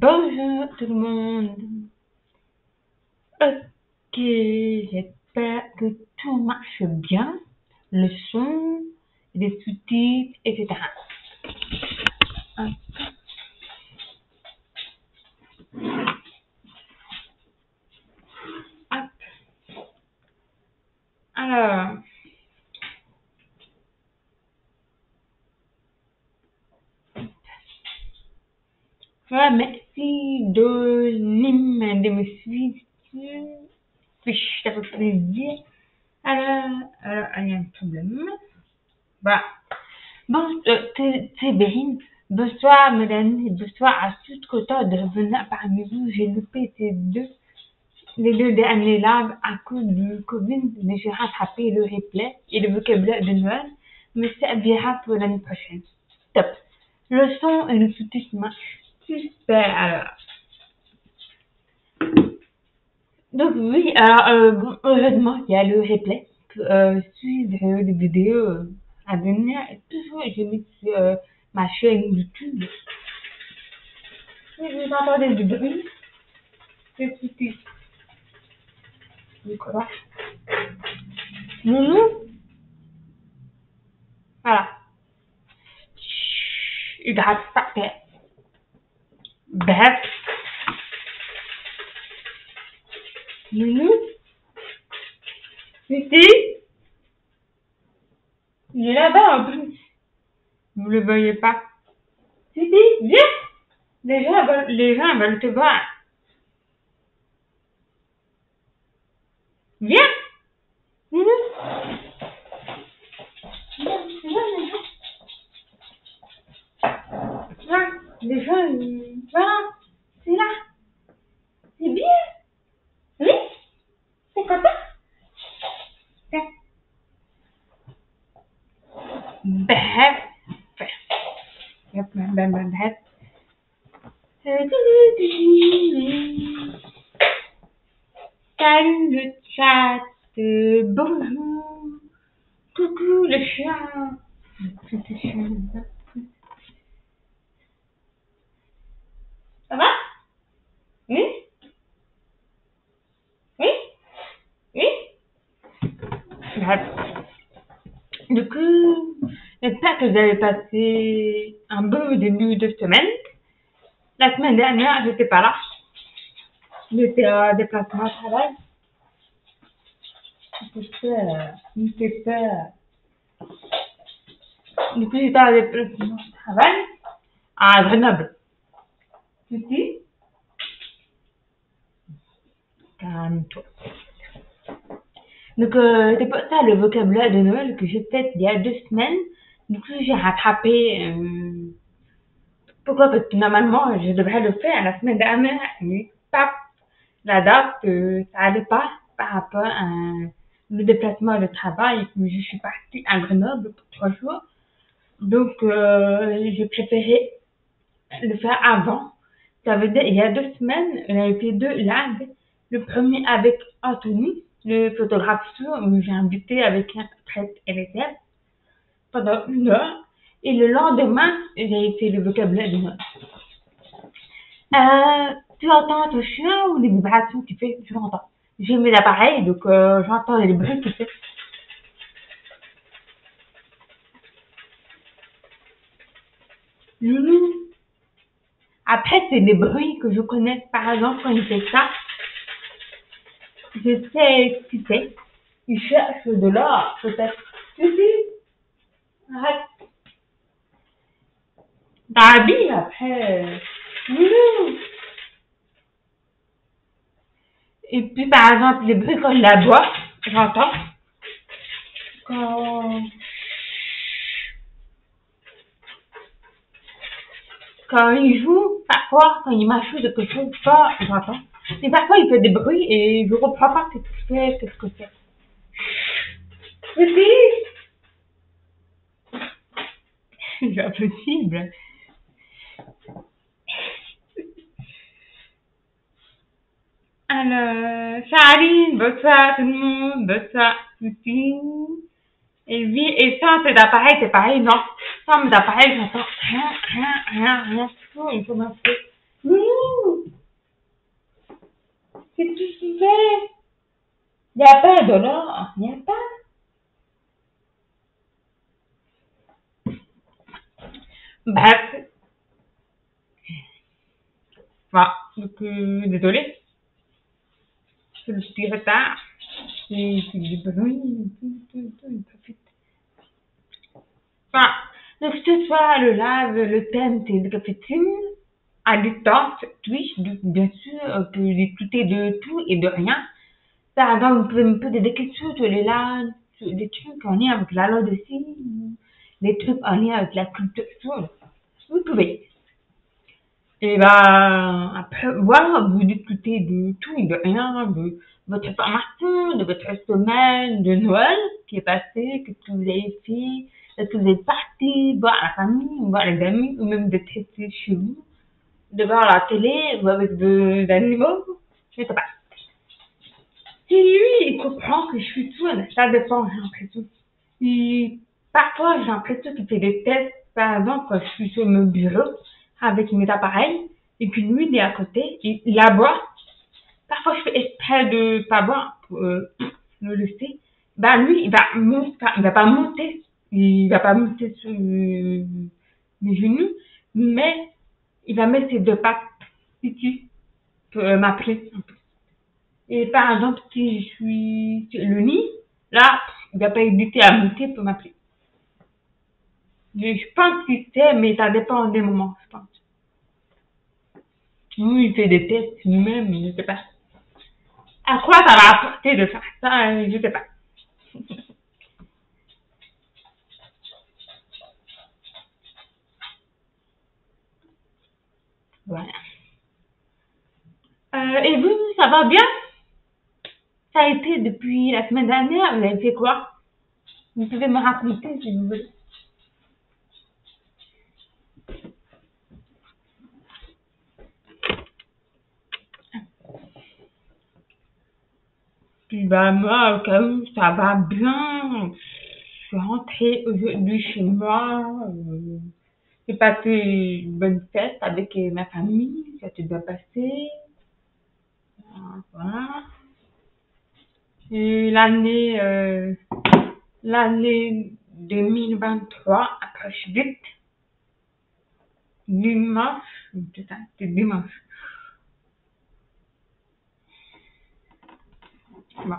Bonjour tout le monde. Ok, j'espère que tout marche bien. Le son, les sous-titres, etc. Hop, hop. Alors, voilà, merci de me suivre. Ça fait plaisir. Alors, il y a un problème. Voilà. Bon, c'est bien. Bonsoir, mesdames, et bonsoir à tous content de revenir parmi vous. J'ai loupé les deux derniers lives à cause du Covid, mais j'ai rattrapé le replay et le vocabulaire de Noël, mais ça viendra pour l'année prochaine. Top. Le son et le sous-titre marchent super alors. Donc oui, alors bon, heureusement il y a le replay pour suivre les vidéos à venir. Et toujours je mets sur ma chaîne YouTube. Si vous entendez du bruit, c'est sous-titre. Voilà. Nounou, voilà. Hydrate pas terre. Bref, Nounou, Titi, il est là-bas en plus. Vous le voyez pas. Titi, viens. Les gens veulent te voir. Viens, Nounou. Viens, les gens, voilà, c'est là. C'est bien. Oui, c'est content. Tiens. Bref. Bref. Salut le chat. Bonjour. Coucou le chat. Petit chat. Ça va? Oui? Oui? Oui? Bref. Du coup, j'espère que vous avez passé un beau début de semaine. La semaine dernière, j'étais pas là. J'étais en déplacement au travail. J'étais peur. Du coup, j'étais en déplacement au travail à Grenoble. Ici, calme-toi. Donc, c'est pour ça le vocabulaire de Noël que j'ai fait il y a 2 semaines. Du coup, j'ai rattrapé. Pourquoi? Parce que normalement, je devrais le faire la semaine dernière. Mais paf, la date, ça allait pas par rapport à le déplacement de travail. Je suis partie à Grenoble pour 3 jours. Donc, j'ai préféré le faire avant. Ça veut dire, il y a 2 semaines, on avait fait 2 lives. Le premier avec Anthony, le photographe où j'ai invité avec l'interprète et l'élève pendant 1 heure. Et le lendemain, j'ai fait le vocabulaire de Noël. Tu entends ton chien ou les vibrations qu'il fait? Je l'entends. J'ai mis l'appareil, donc j'entends les bruits qu'il fait. Loulou. Après, c'est des bruits que je connais. Par exemple, quand il fait ça, je sais ce qu'il fait. Il cherche de l'or, peut-être. Lucie, arrête. Barbie, après. Loulou. Et puis, par exemple, les bruits quand il aboie, j'entends. Quand, quand il joue, parfois, quand il mâchoue de quelque chose fort, j'entends. Mais parfois, il fait des bruits et je ne comprends pas ce qu'il fait, qu'est-ce que c'est. Lucie, c'est impossible. Alors, Charline, bonsoir tout le monde, bonsoir Lucie. Et oui, et sans cet appareil, c'est pareil, non. Sans mes appareils, j'entends rien. Il faut m'appeler. Mmh, qu'est-ce que tu fais? Il n'y a pas de là, il n'y a pas. Bah, donc, désolé, c'est le petit retard. C'est du bruit, tout, profite. Enfin, donc ce soir, le live, le thème, c'est le caféine. À distance, Twitch, bien sûr, on peut discuter de tout et de rien. Par exemple, vous pouvez me poser des questions sur les lives, sur des trucs en lien avec la loi de signes, des trucs en lien avec la culture. Vous pouvez. Et ben, après, voilà, vous discutez de tout et de rien, de votre formation, de votre semaine, de Noël qui est passé, qu'est-ce que vous avez fait, est-ce que vous êtes parti voir la famille, voir les amis, ou même de tester chez vous, de voir la télé, ou avec des animaux, je sais pas. Si lui, il comprend que je suis seule, ça dépend, j'ai l'impression. Et parfois, j'ai l'impression qu'il fait des tests, par exemple, quand je suis sur mon bureau avec mes appareils et que lui, il est à côté, il aboie. Parfois, je fais exprès de pas boire pour le laisser. Bah, lui, il va pas monter, il va pas monter sur mes genoux, mais il va mettre ses deux pattes ici pour m'appeler. Et par exemple, si je suis sur le lit, là, il va pas hésiter à monter pour m'appeler. Je pense qu'il sait, mais ça dépend des moments, je pense. Nous, il fait des tests nous-mêmes, je sais pas. À quoi ça va apporter de faire ça, je sais pas. Voilà. Et vous, ça va bien? Ça a été depuis la semaine dernière, vous avez fait quoi? Vous pouvez me raconter si vous voulez. Puis bah moi, au cas où, ça va bien. Je suis rentrée aujourd'hui chez moi. J'ai passé une bonne fête avec ma famille, ça s'est bien passé. Voilà. Et l'année 2023 approche vite. Dimanche, c'est ça, c'est dimanche. Bon.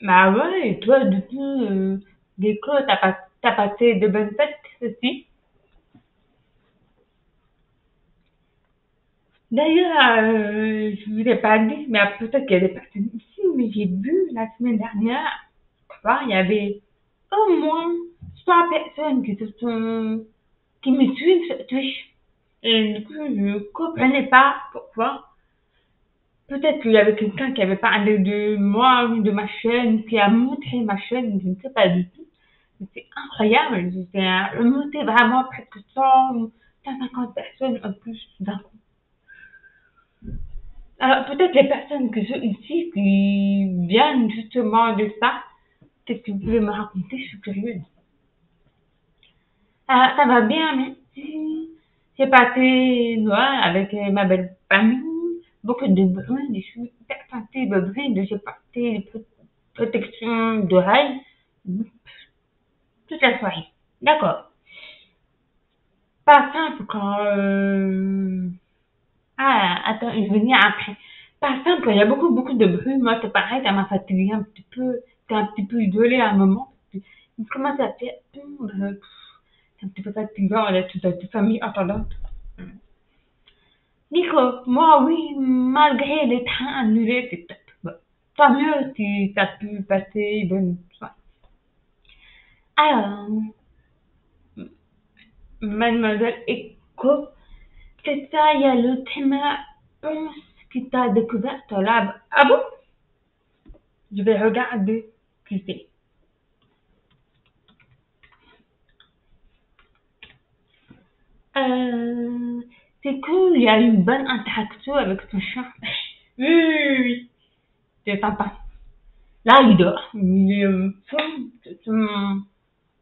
Bah ouais, et toi, du coup, Déco, t'as passé de bonnes fêtes aussi? D'ailleurs, je vous ai pas dit, mais peut-être qu'il y a des personnes ici, mais j'ai vu la semaine dernière, tu vois, il y avait au moins 100 personnes qui me suivent sur Twitch. Et du coup, je ne comprenais pas pourquoi. Peut-être qu'il y avait quelqu'un qui avait parlé de moi ou de ma chaîne, qui a montré ma chaîne, je ne sais pas du tout. C'était incroyable. C'était monté vraiment presque 100 ou 150 personnes en plus d'un coup. Alors, peut-être les personnes que sont ici qui viennent justement de ça, qu'est-ce que vous pouvez me raconter? Je suis curieuse. Ah, ça va bien, merci. J'ai passé Noël avec ma belle famille. Beaucoup de bruit, je suis hyper sensible au bruit, j'ai porté des protections d'oreilles toute la soirée. D'accord. Pas simple quand... Ah, attends, je vais venir après. Pas simple, il y a beaucoup de bruit. Moi, c'est pareil, ça m'a fatigué un petit peu. J'étais un petit peu isolée à un moment. Il commence à faire... c'est un petit peu fatigant, il y a toute la famille attendante. Nico, moi, oui, malgré les trains annulés, c'est top. Bon, tant mieux si ça a pu passer une bonne soirée. Alors, mademoiselle Echo, c'est ça, il y a le thème Ponce qui t'a découvert là. Ah bon? Je vais regarder qui c'est. Euh, c'est cool, il y a une bonne interaction avec son chat. Oui, c'est sympa. Là, il dort. Il est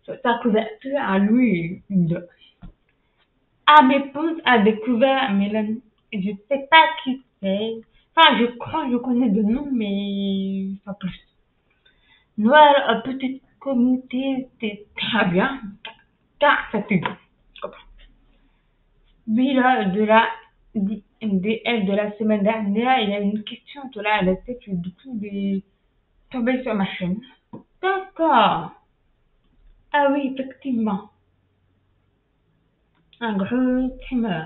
sur sa couverture à lui, il dort. Ah, mes pouces a découvert Mélanie. Je sais pas qui c'est. Enfin, je crois que je connais de nom, mais pas plus. Noël, petite communauté, c'est très bien. Car ça te dit. Lui, là, de la DF de la semaine dernière, il y a une question de là à la tête, du coup, il est tombé sur ma chaîne. D'accord. Ah oui, effectivement. Un gros streamer.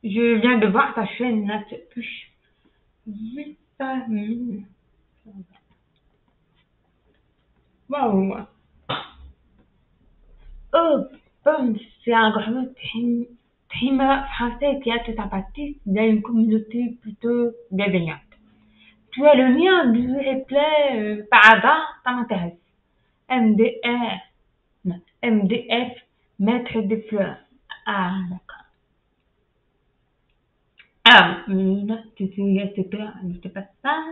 Je viens de voir ta chaîne là, c'est plus vitamine. Waouh. Oh, bon, c'est un gros streamer français qui a tout un parti. Il a une communauté plutôt bienveillante. Tu as le lien du replay par hasard, ça m'intéresse. MDR, non, MDF, Maître des fleurs. Ah, d'accord. Ah, non, c'était pas ça.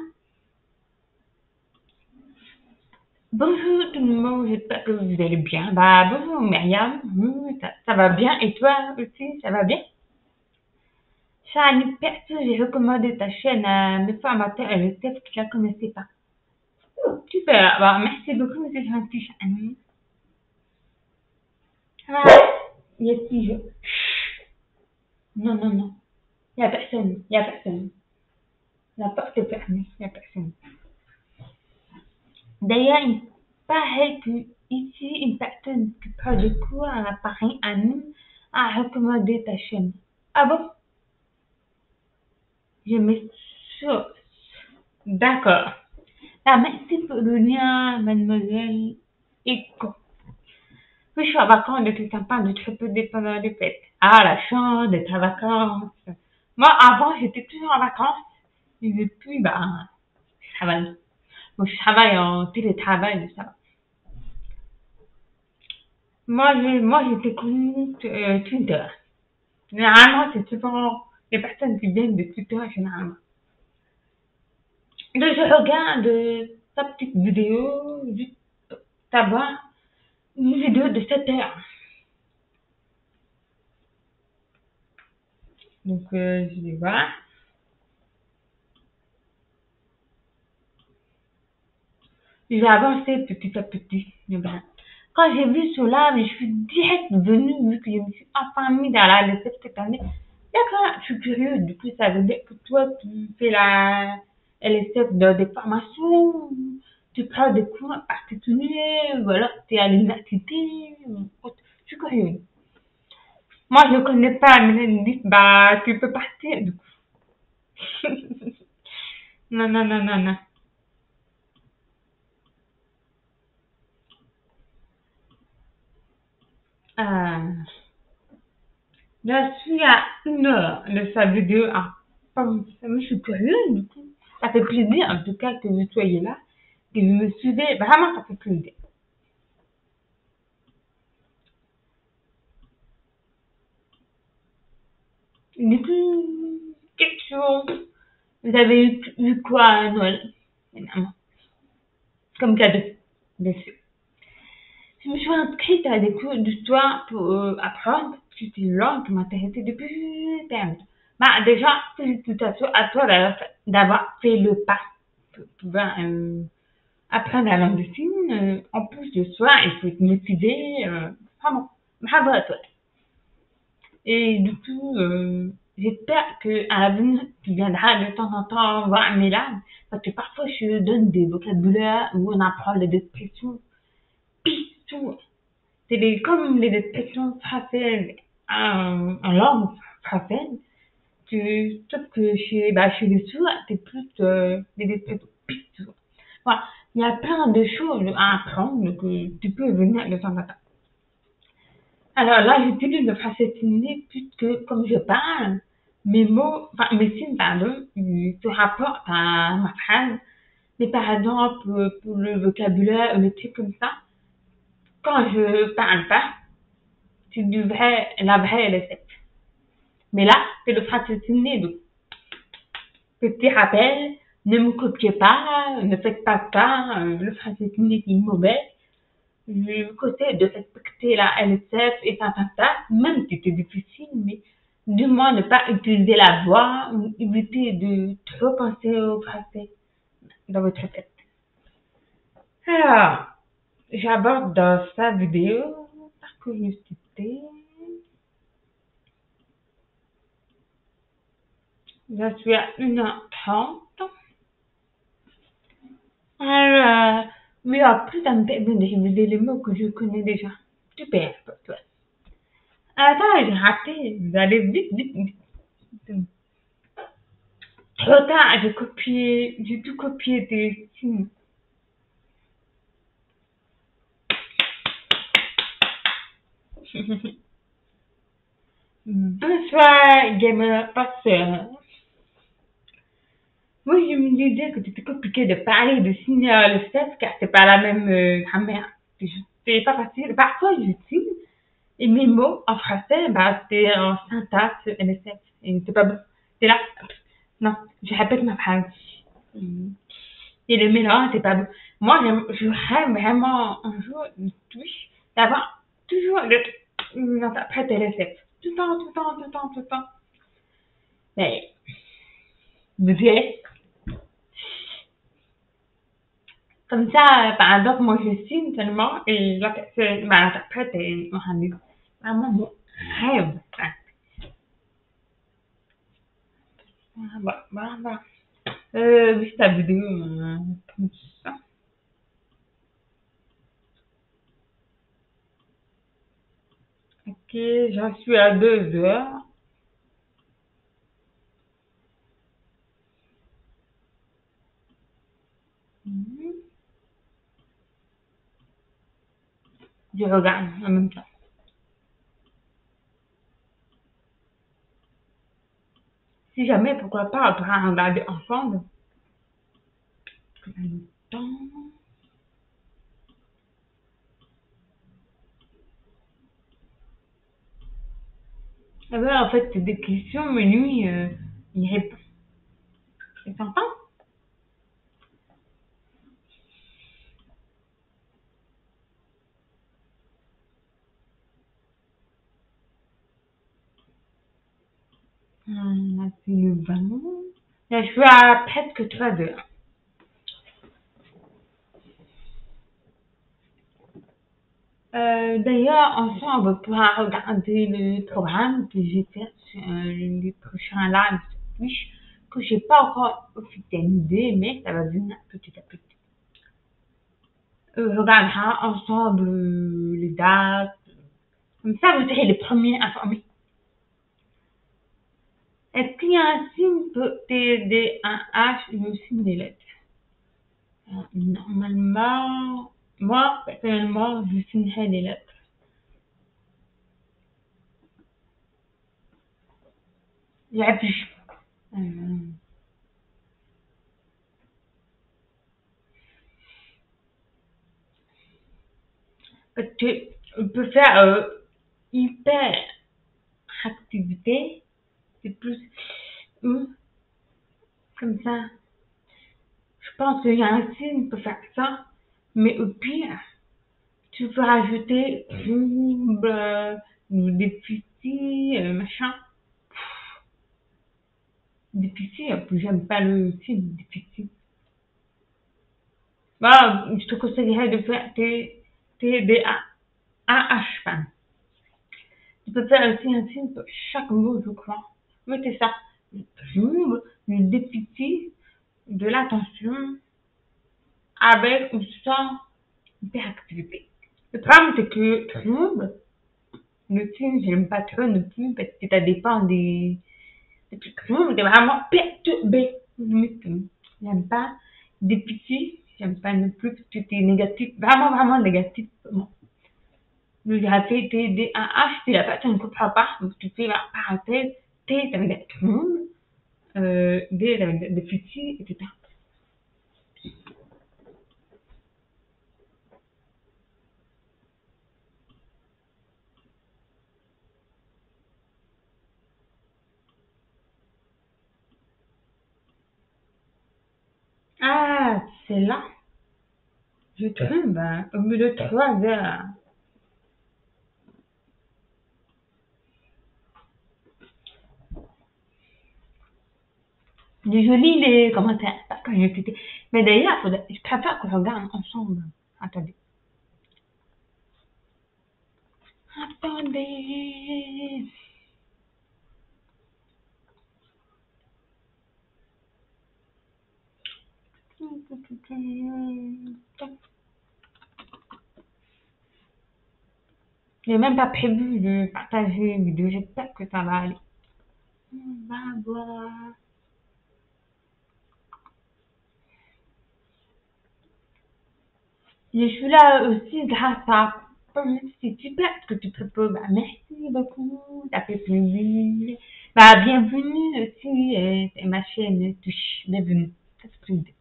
Bonjour tout le monde, j'espère que vous allez bien. Bah, bonjour Myriam, ça va bien et toi aussi, ça va bien? Shani, perso, j'ai recommandé ta chaîne à mes formateurs et le test qui la connaissaient pas. Super, bah, merci beaucoup, c'est gentil, Shani. Ah, il y a qui je... Non, non, non, il y a personne, il y a personne. La porte est fermée, il y a personne. D'ailleurs, il paraît que ici, une personne qui parle de quoi un appareil à nous a recommandé ta chaîne. Ah bon? Je me source. D'accord. Ah, merci pour le lien, mademoiselle Eco. Oui, je suis en vacances depuis sympa de très peu pendant les fêtes. Ah, la chance d'être en vacances. Moi, avant, j'étais toujours en vacances. Et depuis, bah, je travaille. Moi, je travaille en télétravail, ça va. Moi, j'étais connue Twitter. Généralement, c'est souvent les personnes qui viennent de Twitter, généralement. Donc, je regarde ta petite vidéo, juste pour savoir, une vidéo de 7 heures. Donc, je vais voir. J'ai avancé petit à petit. Mais bon. Quand j'ai vu cela, je suis direct venue, vu que je me suis enfin mis dans la recette cette année. D'accord, je suis curieux. Du coup, ça veut dire que toi, tu fais la LSF dans des formations, tu prends des cours particuliers, ou alors tu es à l'université. Je suis curieux. Moi, je ne connais pas Mélanie. Bah, tu peux partir, du coup. Non, non, non, non, non. Euh, je suis à 1 heure de sa vidéo. Ah, pardon, je suis curieuse, du coup. Ça fait plaisir, en tout cas, que vous soyez là, que vous me suivez. Vraiment, ça fait plaisir. Du coup, quelque chose. Vous avez eu quoi à Noël, évidemment, comme cadeau, bien sûr. Je me suis inscrite à des cours d'histoire pour apprendre, c'était une langue qui m'intéressait depuis longtemps. Bah, déjà, félicitations à toi d'avoir fait le pas pour pouvoir apprendre la langue de signes. En plus de soi, il faut être motivé. Vraiment, bravo à toi. Et du coup, j'espère qu'à l'avenir, tu viendras de temps en temps voir mes langues. Parce que parfois, je donne des vocabulaires où on apprend les expressions. Pistou. C'est comme les expressions françaises en langue française. Sauf que chez les sourds, c'est plus des expressions pistou. Voilà. Il y a plein de choses à apprendre que tu peux venir de temps en temps. Alors là, j'utilise le français signé puisque, comme je parle, mes mots, enfin, mes signes, pardon, ils se rapportent à ma phrase. Mais par exemple, pour le vocabulaire, le truc comme ça, quand je parle pas, c'est la vraie recette. Mais là, c'est le français signé, donc, petit rappel, ne me copiez pas, ne faites pas ça, le français signé est mauvais. Le côté de respecter la LSF et même si c'est difficile, mais du moins ne pas utiliser la voix, ou éviter de trop penser au français dans votre tête. Alors, j'aborde dans sa vidéo, par curiosité, je suis à 1h30. Alors, mais après, ça me permet de réviser les mots que je connais déjà. Super, pour toi. Attends, j'ai raté. Vous allez vite, vite, vite. Trop tard, j'ai tout copié des signes. Bonsoir, gamer passeur. Oui, je me disais que c'était compliqué de parler de signal LSF car c'est pas la même grammaire. C'est pas facile. Parfois, j'utilise et mes mots en français, bah, c'est en syntaxe LSF. Et c'est pas bon. C'est là. Non, je répète ma phrase. Et le mélange, c'est pas bon. Moi, je rêve vraiment un jour de Twitch d'avoir toujours l'interprète LSF. Tout le temps, tout le temps, tout le temps, tout le temps. Mais, vous savez, comme ça, par exemple, moi je signe seulement et la personne, ben, l'interprète est Mohamed. Vraiment mon rêve. Voilà, voilà, voilà. Oui, c'est la vidéo, comme ça. Ok, j'en suis à 2 heures. Mhm. Je regarde en même temps. Si jamais, pourquoi pas, on pourra regarder ensemble. En même temps. Ah ben, en fait, c'est des questions, mais lui, il répond. Tu t'entends? On a fait le ballon. Là, je suis à presque 3 heures. D'ailleurs, ensemble, on pourra regarder le programme que j'ai fait sur les prochains lives sur Twitch, que j'ai pas encore officialisé, mais ça va venir petit à petit. On regardera ensemble les dates. Comme ça, vous serez les premiers informés. Est-ce qu'il y a un signe peut t'aider un H et le signe des lettres? Normalement, moi, personnellement, je signerai les lettres. J'appuie. Euh, Parce que on peut faire hyper activité, c'est plus comme ça. Je pense qu'il y a un signe pour faire ça, mais au pire, tu peux rajouter trouble, déficit, machin. Déficit, j'aime pas le signe déficit. Bah, je te conseillerais de faire TDAH, pardon. Tu peux faire aussi un signe pour chaque mot, je crois. Mais c'est ça. Le trouble, le déficit de l'attention avec ou sans hyperactivité. Le problème, c'est que trouble, le signe, j'aime pas trop non plus parce que ça dépend des troubles, c'est vraiment perturbé. J'aime pas. Déficit, j'aime pas non plus parce que c'est négatif, vraiment, vraiment négatif. Bon. J'ai fait TDAH, si la personne ne comprend pas, donc tu fais la parenthèse, T, ça veut dire trouble, D, ça veut dire déficit, etc. Ah, c'est là. Je trouve, hein, au bout de 3 heures. Je lis les commentaires, parce que j'ai écouté. Mais d'ailleurs, je préfère qu'on regarde ensemble. Attendez. Attendez. J'ai même pas prévu de partager une vidéo. J'espère que ça va aller. On va voir. Je suis là aussi grâce à c'est super ce que tu proposes. Bah, merci beaucoup. Ça fait plaisir. Bah, bienvenue aussi. C'est ma chaîne Touche. Bienvenue. Ça fait plaisir.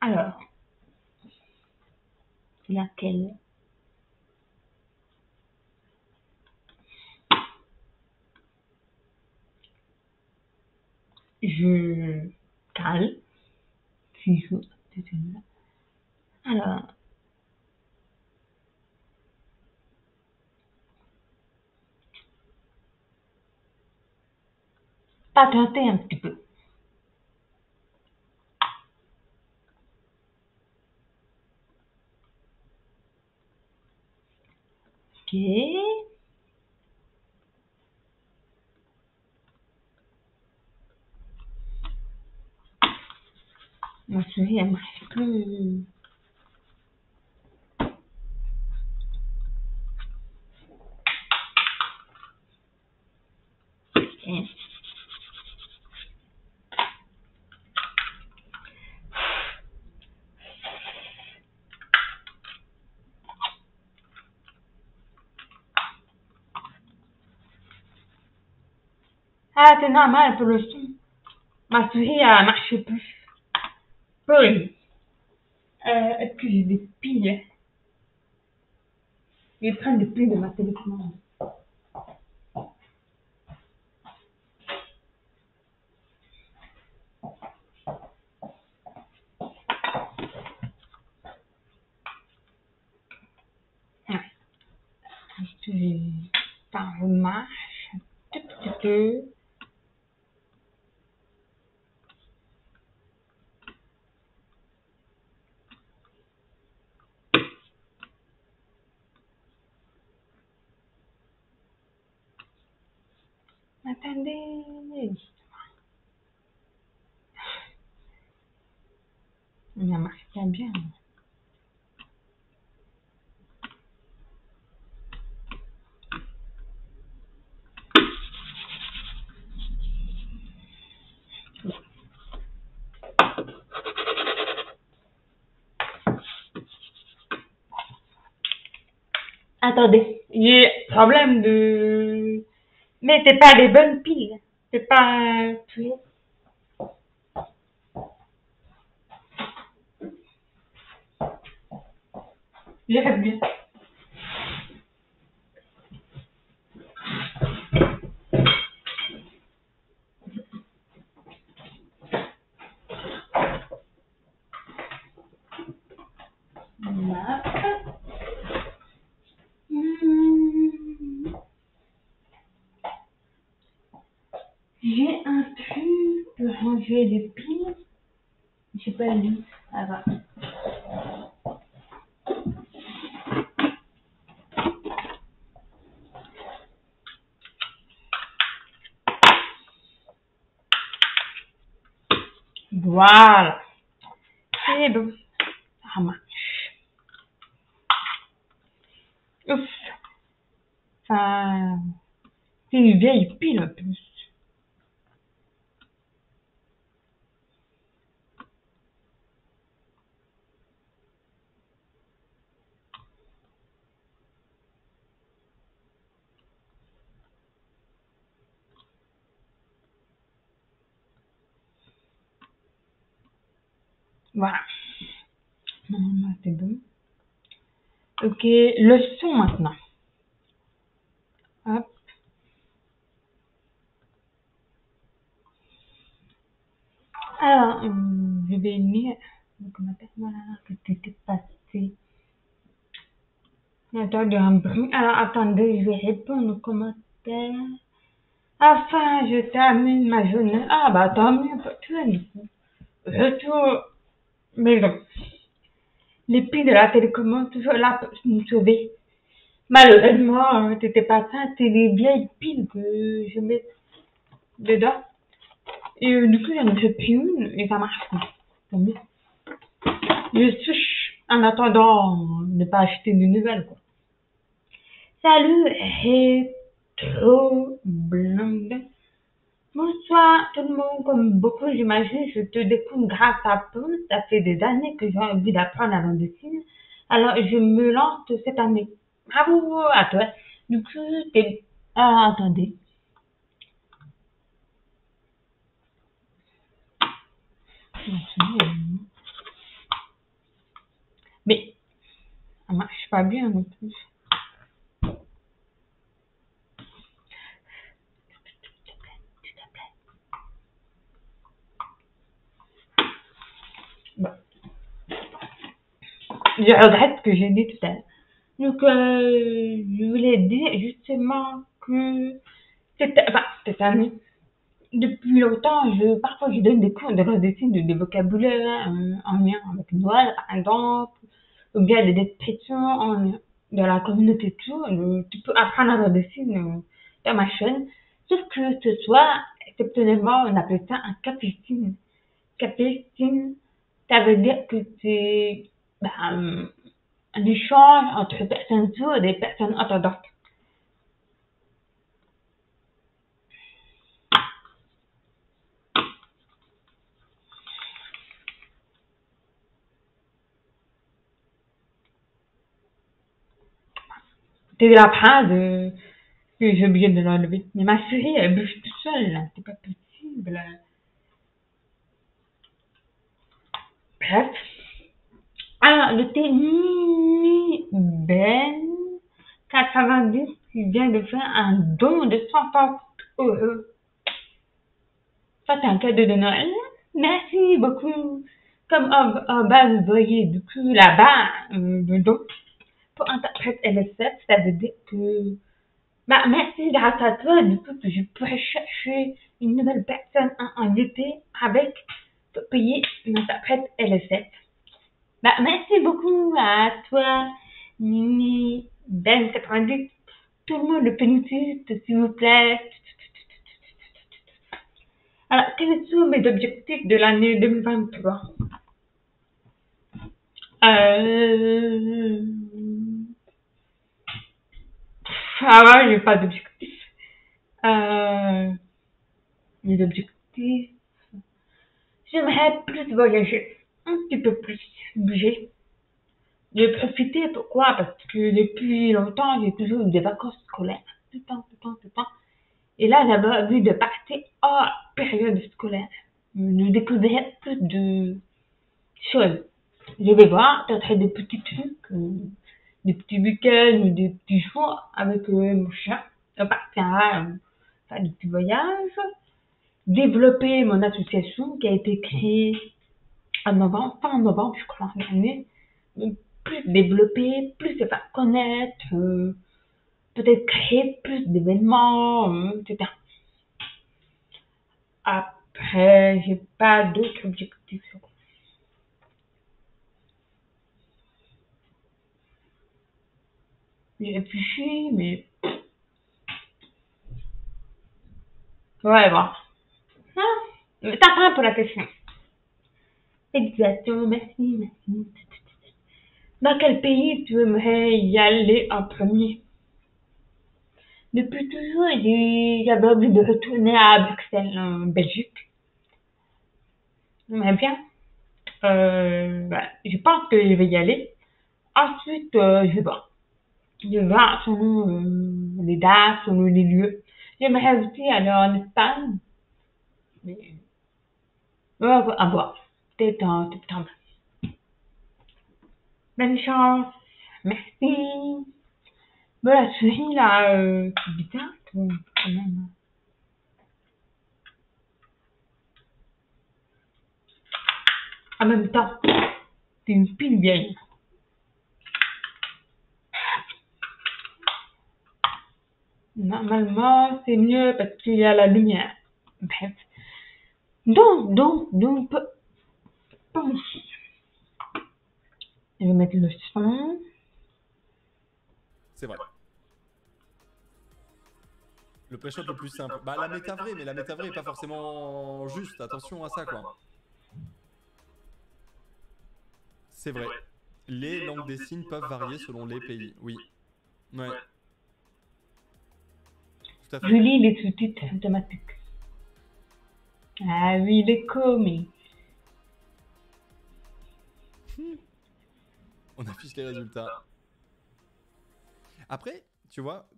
Alors, c'est laquelle? Je cale. Ciseaux. Alors, patienter un petit peu. Ok. Ma souris, elle marche plus. Ok. Ah, c'est normal pour le son. Ma souris, elle marche plus. Oui. Est-ce que j'ai des piles? Je vais prendre des piles de ma télécommande. Ouais. Est-ce que ça marche un tout petit peu? Attendez. Ça marche pas bien. Attendez. Il y a problème de... Mais c'est pas des bonnes piles. C'est pas... J'aime bien. Map. Hmm. J'ai un truc pour ranger les piles. J'ai pas lu. Ah va. Voilà. C'est bon. Ça marche. Ouf. Ça... C'est une vieille pile en plus. Voilà. Normalement, c'est bon. Ok. Le son maintenant. Hop. Alors, je vais lire le commentaire. Voilà, que t'étais passé. Attendez un bruit. Alors, attendez, je vais répondre aux commentaires. Enfin, je termine ma journée. Ah, bah, tant mieux pour toi, du coup. Retour maison. Les piles de la télécommande, toujours là pour nous sauver. Malheureusement, t'étais pas ça, c'était les vieilles piles que je mets dedans. Et du coup, j'en ai fait plus une et ça marche pas. Tant mieux. Je suis en attendant de pas acheter de nouvelles, quoi. Salut, Rétro Blonde. Bonsoir tout le monde, comme beaucoup j'imagine, je te découvre grâce à toi. Ça fait des années que j'ai envie d'apprendre la langue des signes. Alors je me lance cette année. Bravo à toi. Du coup, t'es... Ah, attendez. Mais ça marche pas bien non plus. Bon. Je regrette ce que j'ai dit tout à l'heure. Donc, je voulais dire justement que cette année, depuis longtemps, parfois je donne des cours de langue des signes, des vocabulaires en lien avec Noël, par exemple, ou bien des descriptions dans la communauté et tout. Tu peux apprendre la langue des signes dans ma chaîne. Sauf que ce soir, exceptionnellement, on appelle ça un capucine. Capucine, ça veut dire que c'est un échange entre des personnes sourdes et des personnes entendantes. C'est la phrase que j'ai oublié de l'enlever. Mais ma souris, elle bouge toute seule, là. C'est pas possible. Bref. Alors, le Mini Ben 90 qui vient de faire un don de 150 euros. Ça, c'est un cadeau de Noël. Merci beaucoup. Comme en bas, vous voyez, du coup, là-bas, le don pour interprète LSF, ça veut dire que bah, merci grâce à toi, du coup, que je pourrais chercher une nouvelle personne à inviter avec pour payer une interprète LSF. Bah, merci beaucoup à toi, Mini Ben 90. Tout le monde le félicite, s'il vous plaît. Alors, quels sont mes objectifs de l'année 2023? Euh... Ah ouais, j'ai pas d'objectif. Euh... Mes objectifs. J'aimerais plus voyager, un petit peu plus bouger. J'ai profité, pourquoi? Parce que depuis longtemps, j'ai toujours eu des vacances scolaires. Tout le temps, tout le temps, tout le temps. Et là, j'avais envie de partir hors période scolaire. De découvrir plus de choses. Je vais voir, peut-être des petits trucs, des petits week-ends ou des petits jours avec mon chat. On partira faire des petits voyages. Développer mon association qui a été créée en novembre, fin novembre, je crois, l'année. Plus développer, plus se faire connaître, peut-être créer plus d'événements, etc. Après, j'ai pas d'autres objectifs. J'ai réfléchi, mais ouais, bon. Ah, t'as pas pour la question. Exactement, merci, merci. Dans quel pays tu aimerais y aller en premier? Depuis toujours, j'avais envie de retourner à Bruxelles, en Belgique. J'aimerais bien. Je pense que je vais y aller. Ensuite, je vais voir. Je vais voir selon les dates, selon les lieux. J'aimerais aussi aller en Espagne. Mais, à voir. Peut-être en septembre. Bonne chance. Merci. Bon, la souris, là, c'est bizarre, quand même. En même temps, c'est une pile vieille. Normalement, c'est mieux parce qu'il y a la lumière. Bref. Donc, pense. Je vais mettre le son. C'est vrai. Le pré-shot le plus simple. Bah, la méta vraie, mais la méta vraie est pas forcément juste. Attention à ça, quoi. C'est vrai. Les langues des signes peuvent varier selon les pays. Oui. Ouais. Tout à Je fait. lis les sous-titres automatiques. Ah oui, les comics. On affiche les résultats. Après, tu vois,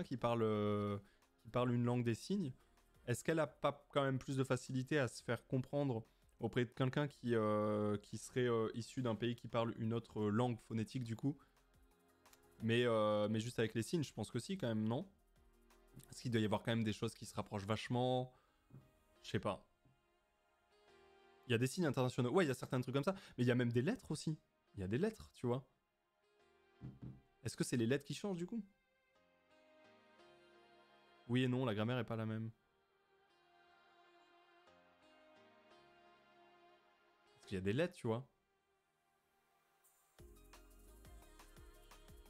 qui parle une langue des signes, est-ce qu'elle a pas quand même plus de facilité à se faire comprendre auprès de quelqu'un qui serait issu d'un pays qui parle une autre langue phonétique du coup, mais juste avec les signes, je pense que si quand même, non? Parce qu'il doit y avoir quand même des choses qui se rapprochent vachement. Je sais pas. Il y a des signes internationaux. Ouais, il y a certains trucs comme ça. Mais il y a même des lettres aussi. Il y a des lettres, tu vois. Est-ce que c'est les lettres qui changent du coup? Oui et non, la grammaire est pas la même. Parce qu'il y a des lettres, tu vois.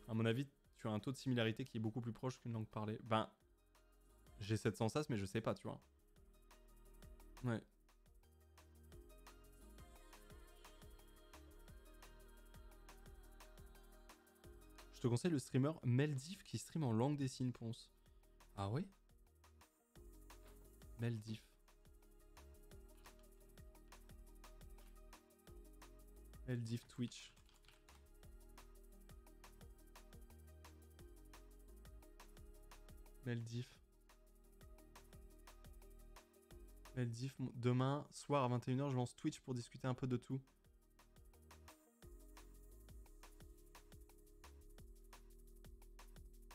À mon avis, tu as un taux de similarité qui est beaucoup plus proche qu'une langue parlée. Ben, j'ai cette sensation, mais je sais pas, tu vois. Ouais. Je te conseille le streamer Meldif qui stream en langue des signes, Ponce. Ah ouais? Meldif. Meldif Twitch. Meldif. Meldif, demain soir à 21h, je lance Twitch pour discuter un peu de tout.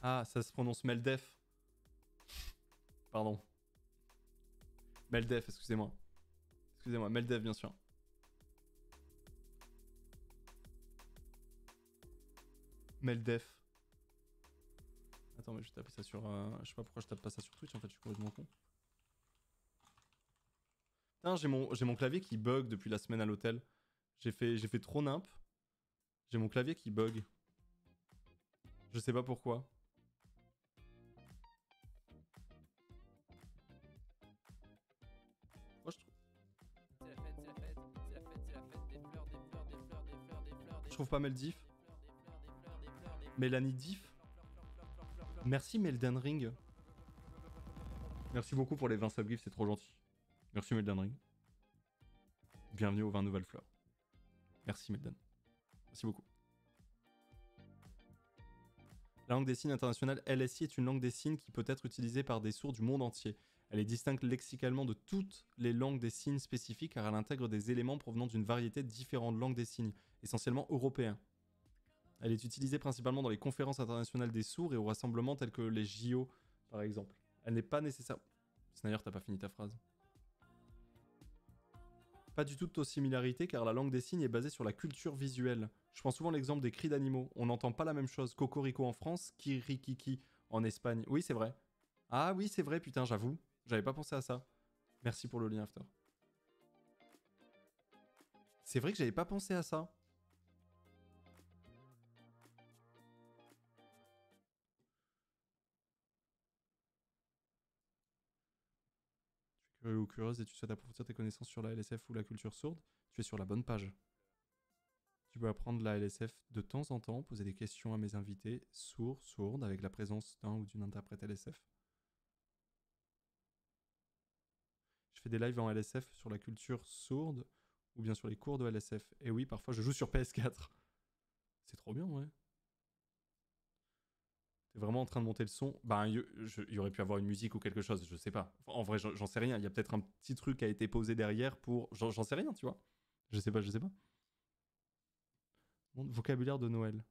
Ah, ça se prononce Meldef. Pardon. Meldef, excusez-moi. Excusez-moi, Meldef, bien sûr. Meldef. Attends, mais je tape ça sur. Je sais pas pourquoi je tape pas ça sur Twitch, en fait, je suis complètement con. Putain, j'ai mon clavier qui bug depuis la semaine à l'hôtel. J'ai fait trop nimp. J'ai mon clavier qui bug. Je sais pas pourquoi. Moi, je trouve pas Meldif. Mélanie Diff. Merci Melden Ring. Merci beaucoup pour les 20 subgifts, c'est trop gentil. Merci Melden Ring. Bienvenue aux 20 nouvelles fleurs. Merci Melden. Merci beaucoup. La langue des signes internationale LSI est une langue des signes qui peut être utilisée par des sourds du monde entier. Elle est distincte lexicalement de toutes les langues des signes spécifiques car elle intègre des éléments provenant d'une variété de différentes langues des signes, essentiellement européens. Elle est utilisée principalement dans les conférences internationales des sourds et aux rassemblements tels que les JO, par exemple. Elle n'est pas nécessaire... D'ailleurs, t'as pas fini ta phrase. Pas du tout de similarité car la langue des signes est basée sur la culture visuelle. Je prends souvent l'exemple des cris d'animaux. On n'entend pas la même chose. Cocorico en France, kirikiki en Espagne. Oui, c'est vrai. Ah oui, c'est vrai, putain, j'avoue. J'avais pas pensé à ça. Merci pour le lien, After. C'est vrai que j'avais pas pensé à ça. Tu es curieux ou curieuse et tu souhaites approfondir tes connaissances sur la LSF ou la culture sourde, tu es sur la bonne page. Tu peux apprendre la LSF de temps en temps, poser des questions à mes invités, sourds, sourdes, avec la présence d'un ou d'une interprète LSF. Je fais des lives en LSF sur la culture sourde ou bien sur les cours de LSF. Et oui, parfois je joue sur PS4. C'est trop bien, ouais. T'es vraiment en train de monter le son. Bah, il y aurait pu avoir une musique ou quelque chose, je sais pas. En vrai, j'en sais rien. Il y a peut-être un petit truc qui a été posé derrière pour. J'en sais rien, tu vois. Je sais pas, je sais pas. Bon, vocabulaire de Noël.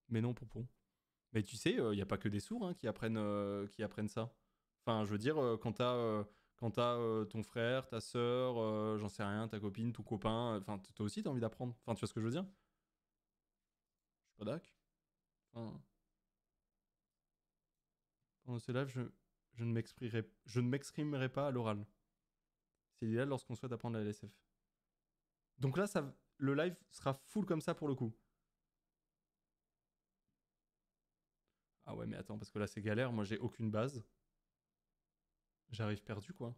Mais non, Pompon. Mais tu sais, il n'y a pas que des sourds hein, qui apprennent ça. Enfin, je veux dire, quand t'as ton frère, ta sœur, j'en sais rien, ta copine, ton copain, enfin, toi aussi, t'as envie d'apprendre. Enfin, tu vois ce que je veux dire? Je suis pas d'accord. Enfin, pendant ce live, je ne m'exprimerai pas à l'oral. C'est idéal lorsqu'on souhaite apprendre la LSF. Donc là, le live sera full comme ça pour le coup. Ah ouais, mais attends, parce que là, c'est galère. Moi, j'ai aucune base. J'arrive perdu, quoi.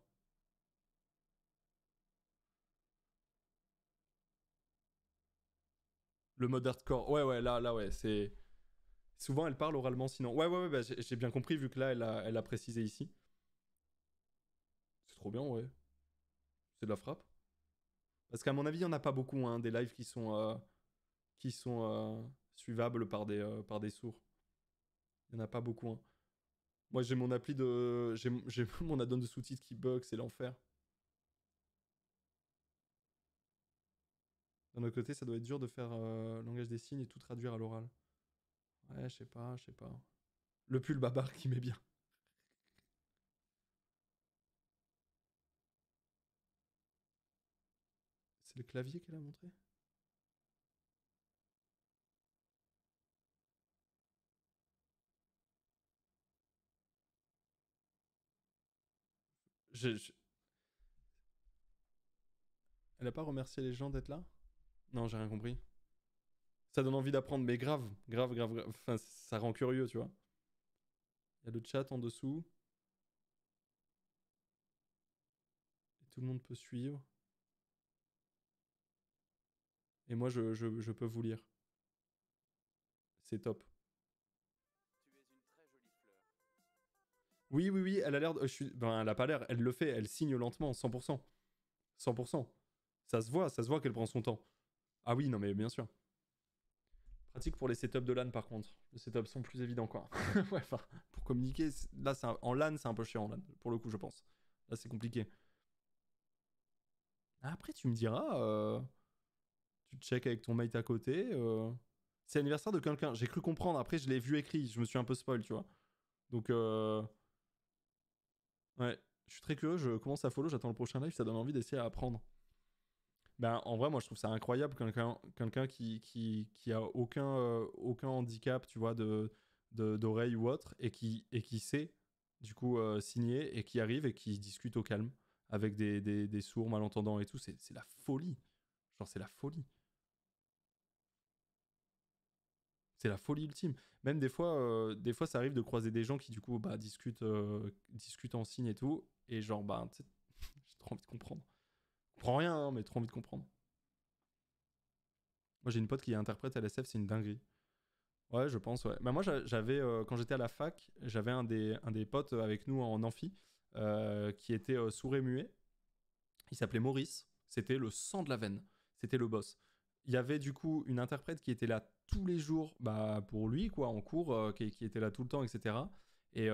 Le mode hardcore. Ouais, ouais, là, ouais, c'est... Souvent, elle parle oralement, sinon. Ouais, ouais, ouais, bah, j'ai bien compris, vu que là, elle a précisé ici. C'est trop bien, ouais. C'est de la frappe. Parce qu'à mon avis, il n'y en a pas beaucoup, hein, des lives qui sont suivables par des sourds. Il n'y en a pas beaucoup, hein. Moi, j'ai mon appli de... J'ai mon add-on de sous-titres qui bug, c'est l'enfer. D'un autre côté, ça doit être dur de faire langage des signes et tout traduire à l'oral. Ouais, je sais pas, je sais pas. Le pull babar qui met bien. C'est le clavier qu'elle a montré. Je- Elle a pas remercié les gens d'être là? Non, j'ai rien compris. Ça donne envie d'apprendre, mais grave, grave, grave, grave. Enfin, ça rend curieux, tu vois. Il y a le chat en dessous. Et tout le monde peut suivre. Et moi, je peux vous lire. C'est top. Oui, oui, oui, elle a l'air. Ben, elle a pas l'air. Elle le fait. Elle signe lentement, 100%. 100%. Ça se voit qu'elle prend son temps. Ah oui, non, mais bien sûr. Pratique pour les setups de LAN par contre. Les setups sont plus évidents quoi. Ouais, enfin, pour communiquer, là, en LAN, c'est un peu chiant en LAN, pour le coup, je pense. Là, c'est compliqué. Après, tu me diras, tu check avec ton mate à côté. C'est l'anniversaire de quelqu'un. J'ai cru comprendre. Après, je l'ai vu écrit. Je me suis un peu spoil, tu vois. Donc, ouais, je suis très curieux. Je commence à follow. J'attends le prochain live. Ça donne envie d'essayer à apprendre. Ben, en vrai, moi, je trouve ça incroyable. Quelqu'un qui a aucun handicap, tu vois, d'oreille ou autre, et qui sait, du coup, signer, et qui arrive et qui discute au calme avec des sourds, malentendants et tout. C'est la folie. Genre, c'est la folie. C'est la folie ultime. Même des fois, ça arrive de croiser des gens qui, du coup, bah, discutent en signe et tout. Et genre, bah, tu sais, j'ai trop envie de comprendre. Je comprends rien, hein, mais trop envie de comprendre. Moi, j'ai une pote qui est interprète LSF, c'est une dinguerie. Ouais, je pense, ouais. Bah, moi, j'avais, quand j'étais à la fac, j'avais un des potes avec nous en amphi qui était sourd et muet. Il s'appelait Maurice. C'était le sang de la veine. C'était le boss. Il y avait du coup une interprète qui était là tous les jours bah, pour lui, quoi, en cours, qui était là tout le temps, etc. Et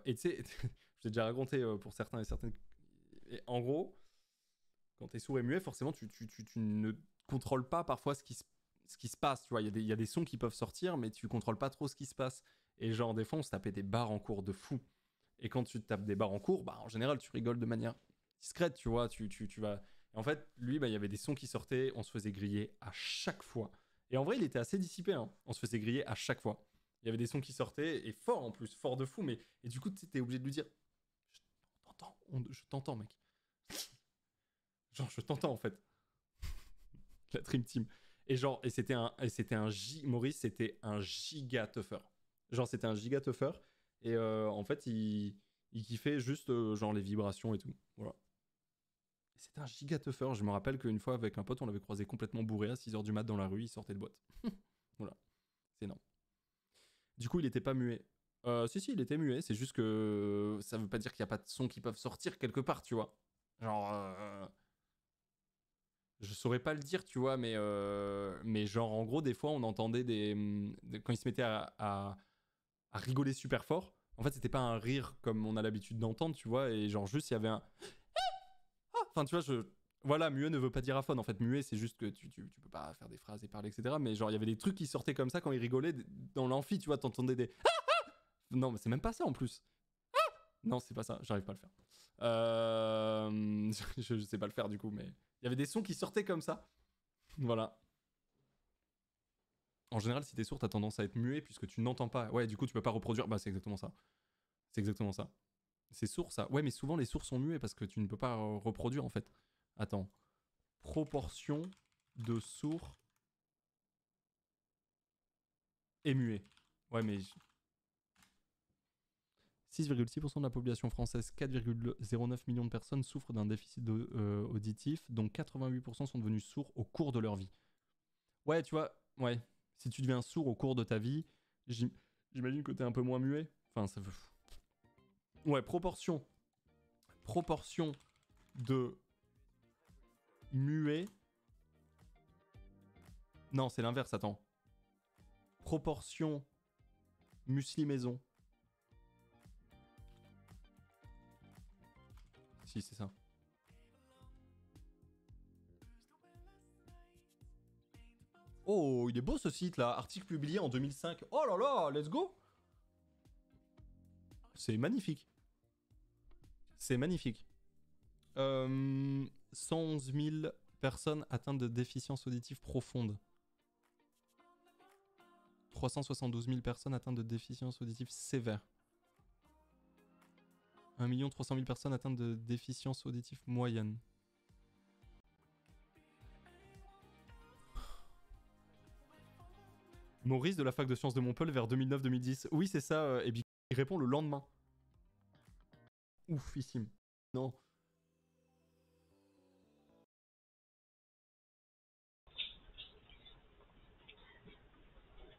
tu sais, je t'ai déjà raconté pour certains et certaines. Et en gros, quand tu es sourd et muet, forcément, tu ne contrôles pas parfois ce qui se passe. Tu vois, il y a des sons qui peuvent sortir, mais tu contrôles pas trop ce qui se passe. Et genre, des fois, on se tapait des barres en cours de fou. Et quand tu te tapes des barres en cours, bah, en général, tu rigoles de manière discrète, tu vois. Tu vas. Et en fait, lui, bah, il y avait des sons qui sortaient, on se faisait griller à chaque fois. Et en vrai, il était assez dissipé, hein. On se faisait griller à chaque fois. Il y avait des sons qui sortaient, et fort en plus, fort de fou. Mais... Et du coup, tu étais obligé de lui dire: je t'entends, mec. Genre, je t'entends en fait. La Dream Team. Et genre, Maurice, c'était un giga tougher. Genre, c'était un giga tougher. Et en fait, il kiffait juste genre les vibrations et tout. Voilà. C'était un giga tougher. Je me rappelle qu'une fois, avec un pote, on l'avait croisé complètement bourré à 6h du mat dans la rue. Il sortait de boîte. Voilà. C'est énorme. Du coup, il était pas muet. Si, il était muet. C'est juste que ça veut pas dire qu'il y a pas de sons qui peuvent sortir quelque part, tu vois. Genre, je saurais pas le dire, tu vois, mais genre, en gros, des fois, on entendait quand ils se mettaient à rigoler super fort. En fait, c'était pas un rire comme on a l'habitude d'entendre, tu vois, et genre, juste, il y avait un. Enfin, tu vois, Voilà, muet ne veut pas dire aphone. En fait, muet, c'est juste que tu peux pas faire des phrases et parler, etc. Mais genre, il y avait des trucs qui sortaient comme ça quand ils rigolaient dans l'amphi, tu vois, t'entendais des... Non, mais c'est même pas ça en plus. Non, c'est pas ça, j'arrive pas à le faire. Je sais pas le faire du coup, mais il y avait des sons qui sortaient comme ça. Voilà. En général, si t'es sourd, t'as tendance à être muet puisque tu n'entends pas. Ouais, du coup, tu peux pas reproduire. Bah, c'est exactement ça. C'est exactement ça. C'est sourd ça. Ouais, mais souvent les sourds sont muets parce que tu ne peux pas reproduire en fait. Attends. Proportion de sourds et muets. Ouais, mais 6,6% de la population française, 4,09 millions de personnes souffrent d'un déficit auditif, dont 88% sont devenus sourds au cours de leur vie. Ouais, tu vois, ouais. Si tu deviens sourd au cours de ta vie, j'imagine que t'es un peu moins muet. Enfin, ça veut... Ouais, proportion. Proportion de muet. Non, c'est l'inverse, attends. Proportion muesli maison. Si, c'est ça. Oh, il est beau ce site là. Article publié en 2005. Oh là là, let's go. C'est magnifique. C'est magnifique. 111 000 personnes atteintes de déficience auditive profonde. 372 000 personnes atteintes de déficience auditive sévère. 1 300 000 personnes atteintes de déficience auditive moyenne. Maurice de la fac de sciences de Montpellier vers 2009-2010. Oui, c'est ça. Et puis il répond le lendemain. Oufissime. Non.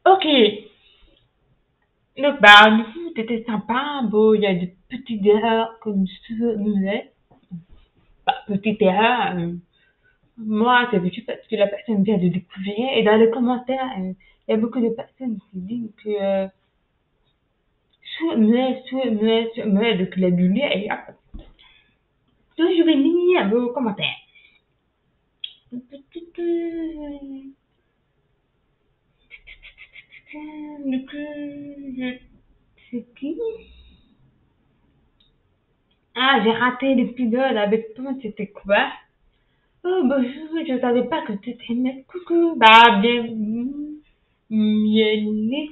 Ok. Donc, bah, du coup, c'était sympa. Bon, il y a des petites erreurs comme ça. Bah, petite erreur. Moi, c'est juste parce que la personne vient de découvrir. Et dans les commentaires, il y a beaucoup de personnes qui disent que donc la lumière et hop. Donc, je vais lire vos commentaires. Donc, c'est qui? Ah, j'ai raté l'épisode avec toi, c'était quoi? Oh, bonjour, je savais pas que tu t'aimais. Coucou, bah, bienvenue. Myriam,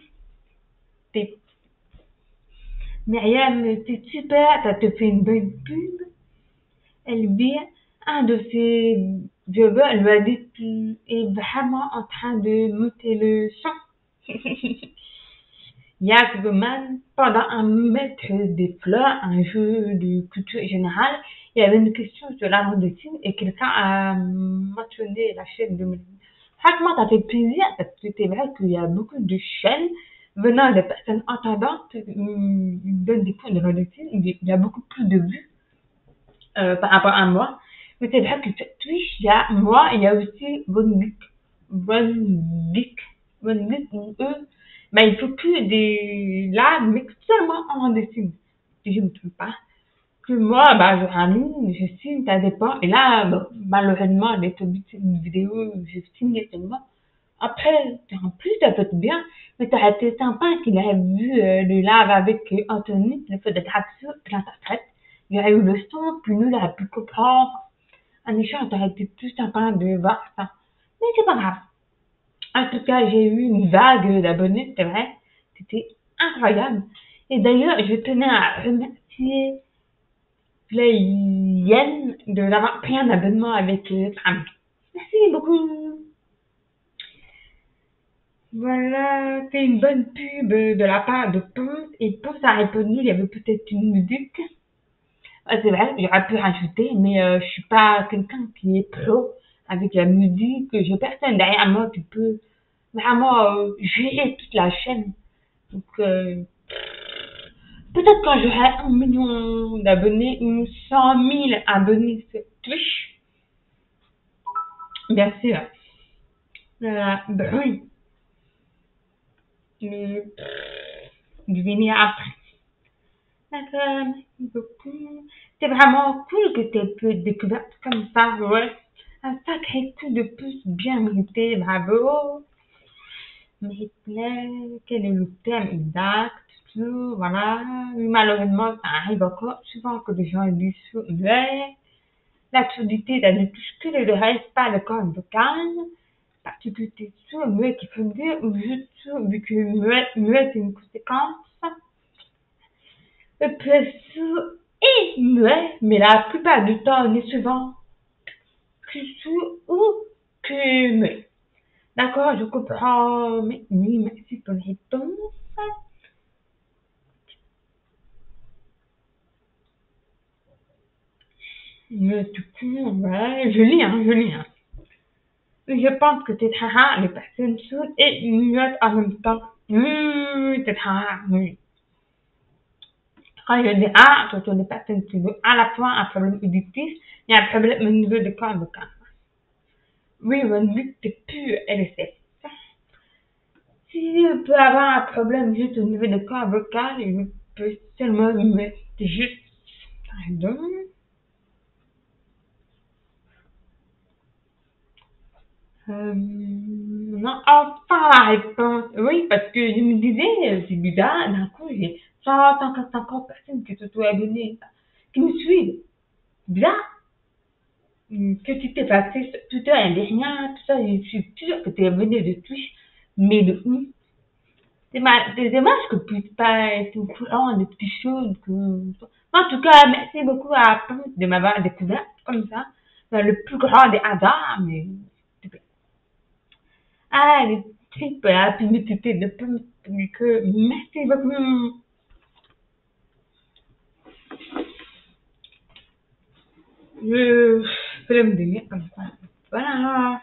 Myriam, c'est super, ça te fait une bonne pub. Elle vient, un de ses jobbers, elle lui a dit qu'il est vraiment en train de monter le son. Yagman, pendant un maître des fleurs, un jeu de culture générale, il y avait une question sur la médecine et quelqu'un a mentionné la chaîne de médecine. Franchement, ça fait plaisir parce que c'est vrai qu'il y a beaucoup de chaînes venant des personnes entendantes qui donnent des cours de médecine. Il y a beaucoup plus de vues par rapport à moi. Mais c'est vrai que sur Twitch, il y a moi, il y a aussi Von Geek, ou eux. Mais il faut que des là, mais seulement en dessin. Si je ne me trompe pas. Que moi, bah, je ramène, je signe, ça dépend. Et là, bon, malheureusement, les une vidéo, je signe seulement. Après, en plus, ça peut être bien. Mais ça aurait été sympa qu'il ait vu le live avec Anthony, le fait de gratuit, dans sa traite. Il y aurait eu le son, puis nous, il aurait pu comprendre. En échange, ça aurait été plus sympa de voir ça. Mais c'est pas grave. En tout cas, j'ai eu une vague d'abonnés, c'est vrai. C'était incroyable. Et d'ailleurs, je tenais à remercier Yen de l'avoir pris un abonnement avec Pam. Merci beaucoup. Voilà, c'est une bonne pub de la part de Ponce. Et Ponce a répondu, il y avait peut-être une musique. C'est vrai, j'aurais pu rajouter, mais je suis pas quelqu'un qui est pro avec la musique. J'ai personne derrière moi qui peut vraiment gérer toute la chaîne. Donc, peut-être quand j'aurai 1 million d'abonnés ou 100 000 abonnés sur Twitch, bien sûr. Ben oui. Mais, je vais venir après. D'accord, merci beaucoup. C'est vraiment cool que tu aies pu découvrir comme ça, ouais. Un sacré coup de pouce bien mérité, bravo. Mais quel est le thème exact? Tout, voilà. Malheureusement, ça arrive encore souvent que des gens disent mais l'absurdité d'un ne touche que les oreilles, pas le corps vocal. Particularité sourd, muet qui veut dire ou juste sourd, vu que muet c'est une conséquence. Le plus sourd et muet, mais la plupart du temps, on est souvent plus sourd ou que muet. D'accord, je comprends. Mais oui, merci pour la réponse. Du coup, ouais, je lis, je lis. Je pense que c'est très rare les personnes sourdes et muettes en même temps. Oui, c'est très rare, oui. Quand je dis ce sont des personnes qui ont à la fois un problème auditif et un problème au niveau de corps vocal. Oui, mon but c'est plus LSF. Si je peux avoir un problème juste au niveau de corps vocal, je peux seulement me mettre juste. Pardon. Non, enfin la réponse. Oui, parce que je me disais, c'est bizarre, d'un coup, j'ai 150 personnes qui se sont abonnées, qui me suivent. Bizarre. Que tu t'es passé sur Twitter, il n'y a rien, tout ça, je suis sûre que tu es abonné de Twitch, mais de où? C'est dommage que tu puisses pas être au courant de petites choses que... En tout cas, merci beaucoup à Punk de m'avoir découvert comme ça, dans le plus grand des hasards, mais... Ah, les trucs pour la publicité de Punk, merci beaucoup. Je vais me donner comme ça. Voilà.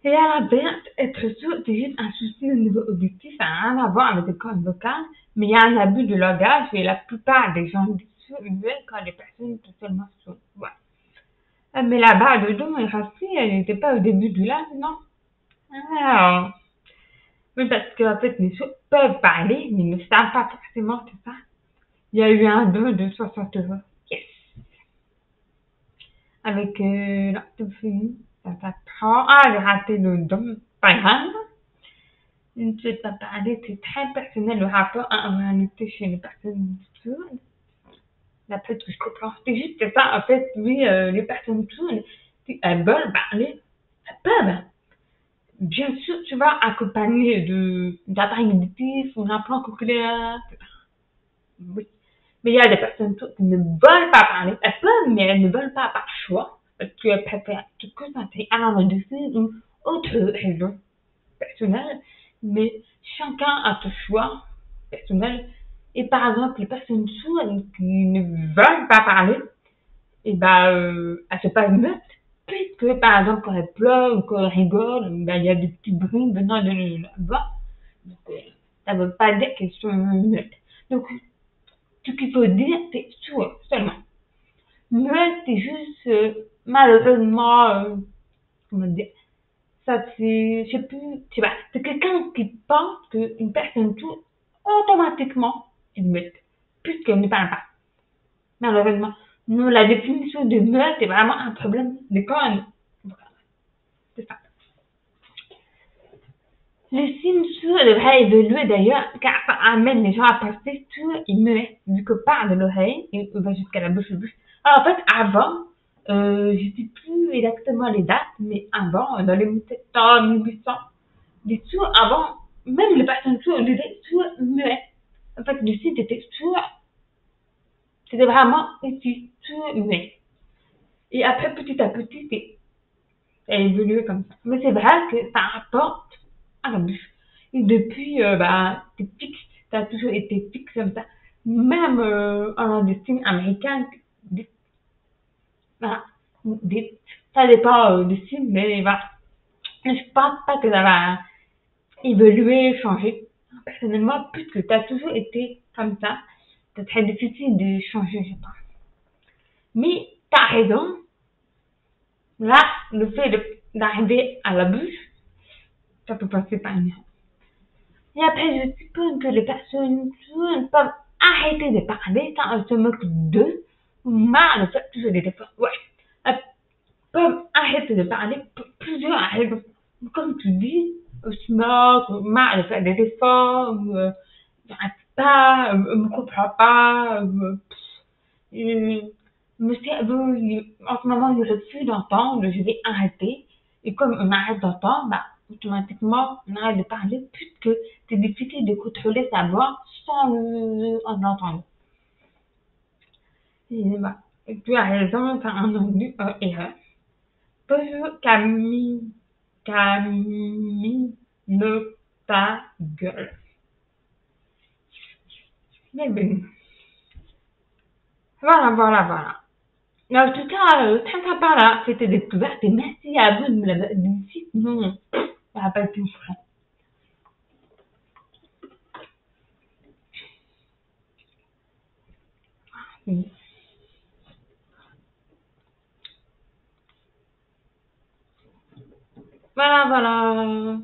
Et à l'inverse, être sourd, c'est juste un souci au niveau auditif, ça n'a rien à voir avec le corps vocal, mais il y a un abus de langage et la plupart des gens disent sourds quand les personnes sont seulement sourdes. Ouais. Mais la barre de don est racée, elle n'était pas au début du live, non? Alors, oui, parce qu'en fait, les sourds peuvent parler, mais ne savent pas forcément, c'est ça. Il y a eu un don de 60 euros. Yes! Avec l'orthophonie, ça prend. Ah, j'ai raté le don. Pas grave. Je ne sais pas parler, c'est très personnel le rapport en réalité chez les personnes sourdes. D'après ce que je comprends, c'est juste ça. En fait, oui, les personnes sourdes, si elles veulent parler, elles peuvent. Bien sûr, tu vas accompagner d'appareils auditifs ou d'implant cochléaire. Oui. Mais il y a des personnes sourdes qui ne veulent pas parler. Elles peuvent, mais elles ne veulent pas par choix. Parce qu'elles préfèrent se concentrer à l'enregistrer ou autre raison personnelle. Mais chacun a ce choix personnel. Et par exemple, les personnes sourdes qui ne veulent pas parler, et elles se passent muettes. Puisque, par exemple, quand elles pleurent ou quand elles rigolent, il y a des petits bruits venant de la voix. Donc, ça ne veut pas dire qu'elles sont muettes. Donc, ce qu'il faut dire, c'est sourd seulement. Muette, c'est juste, malheureusement, comment dire, ça c'est, je sais plus, je sais pas, c'est quelqu'un qui pense qu'une personne sourde, automatiquement, est muette, puisqu'elle ne parle pas. Malheureusement, nous, la définition de muette est vraiment un problème de corps. C'est ça. Le signe sourd devrait évoluer d'ailleurs, car ça amène les gens à passer sourd et muet, vu que part de l'oreille et va jusqu'à la bouche. Alors en fait, avant, je ne sais plus exactement les dates, mais avant, dans les 1700, 1800, les sourds, avant, même les personnes sourdes disaient sourd muet. En fait, le site était sourd, c'était vraiment ici, sourd muet. Et après, petit à petit, ça a évolué comme ça. Mais c'est vrai que ça rapporte à la bouche. Et depuis, c'est fixe, ça a toujours été fixe comme ça. Même en dessin américain, voilà, ça dépend du style, mais voilà. Je pense pas que ça va évoluer, changer. Personnellement, puisque ça a toujours été comme ça, c'est très difficile de changer, je pense. Mais t'as raison, là, le fait d'arriver à la bouche, ça peut passer par une. Et après, je suppose que les personnes sourdes peuvent arrêter de parler quand elles se moquent d'eux ou marre de faire toujours des efforts. Ouais. peuvent arrêter de parler pour plusieurs raisons. Comme tu dis, je me moque, mal de faire des efforts, j'arrête pas, me comprend pas, mon cerveau, en ce moment, il refuse d'entendre, je vais arrêter. Et comme on arrête d'entendre, bah, automatiquement, on arrête de parler puisque c'est difficile de contrôler sa voix sans en entendre. Et bah, tu as raison, t'as entendu erreur. Bonjour Camille, Camille, ta gueule. Mais bon, voilà. Mais en tout cas, très sympa là, c'était découverte et merci à vous de me l'avoir dit. Sinon, ça n'a pas été vrai. Voilà.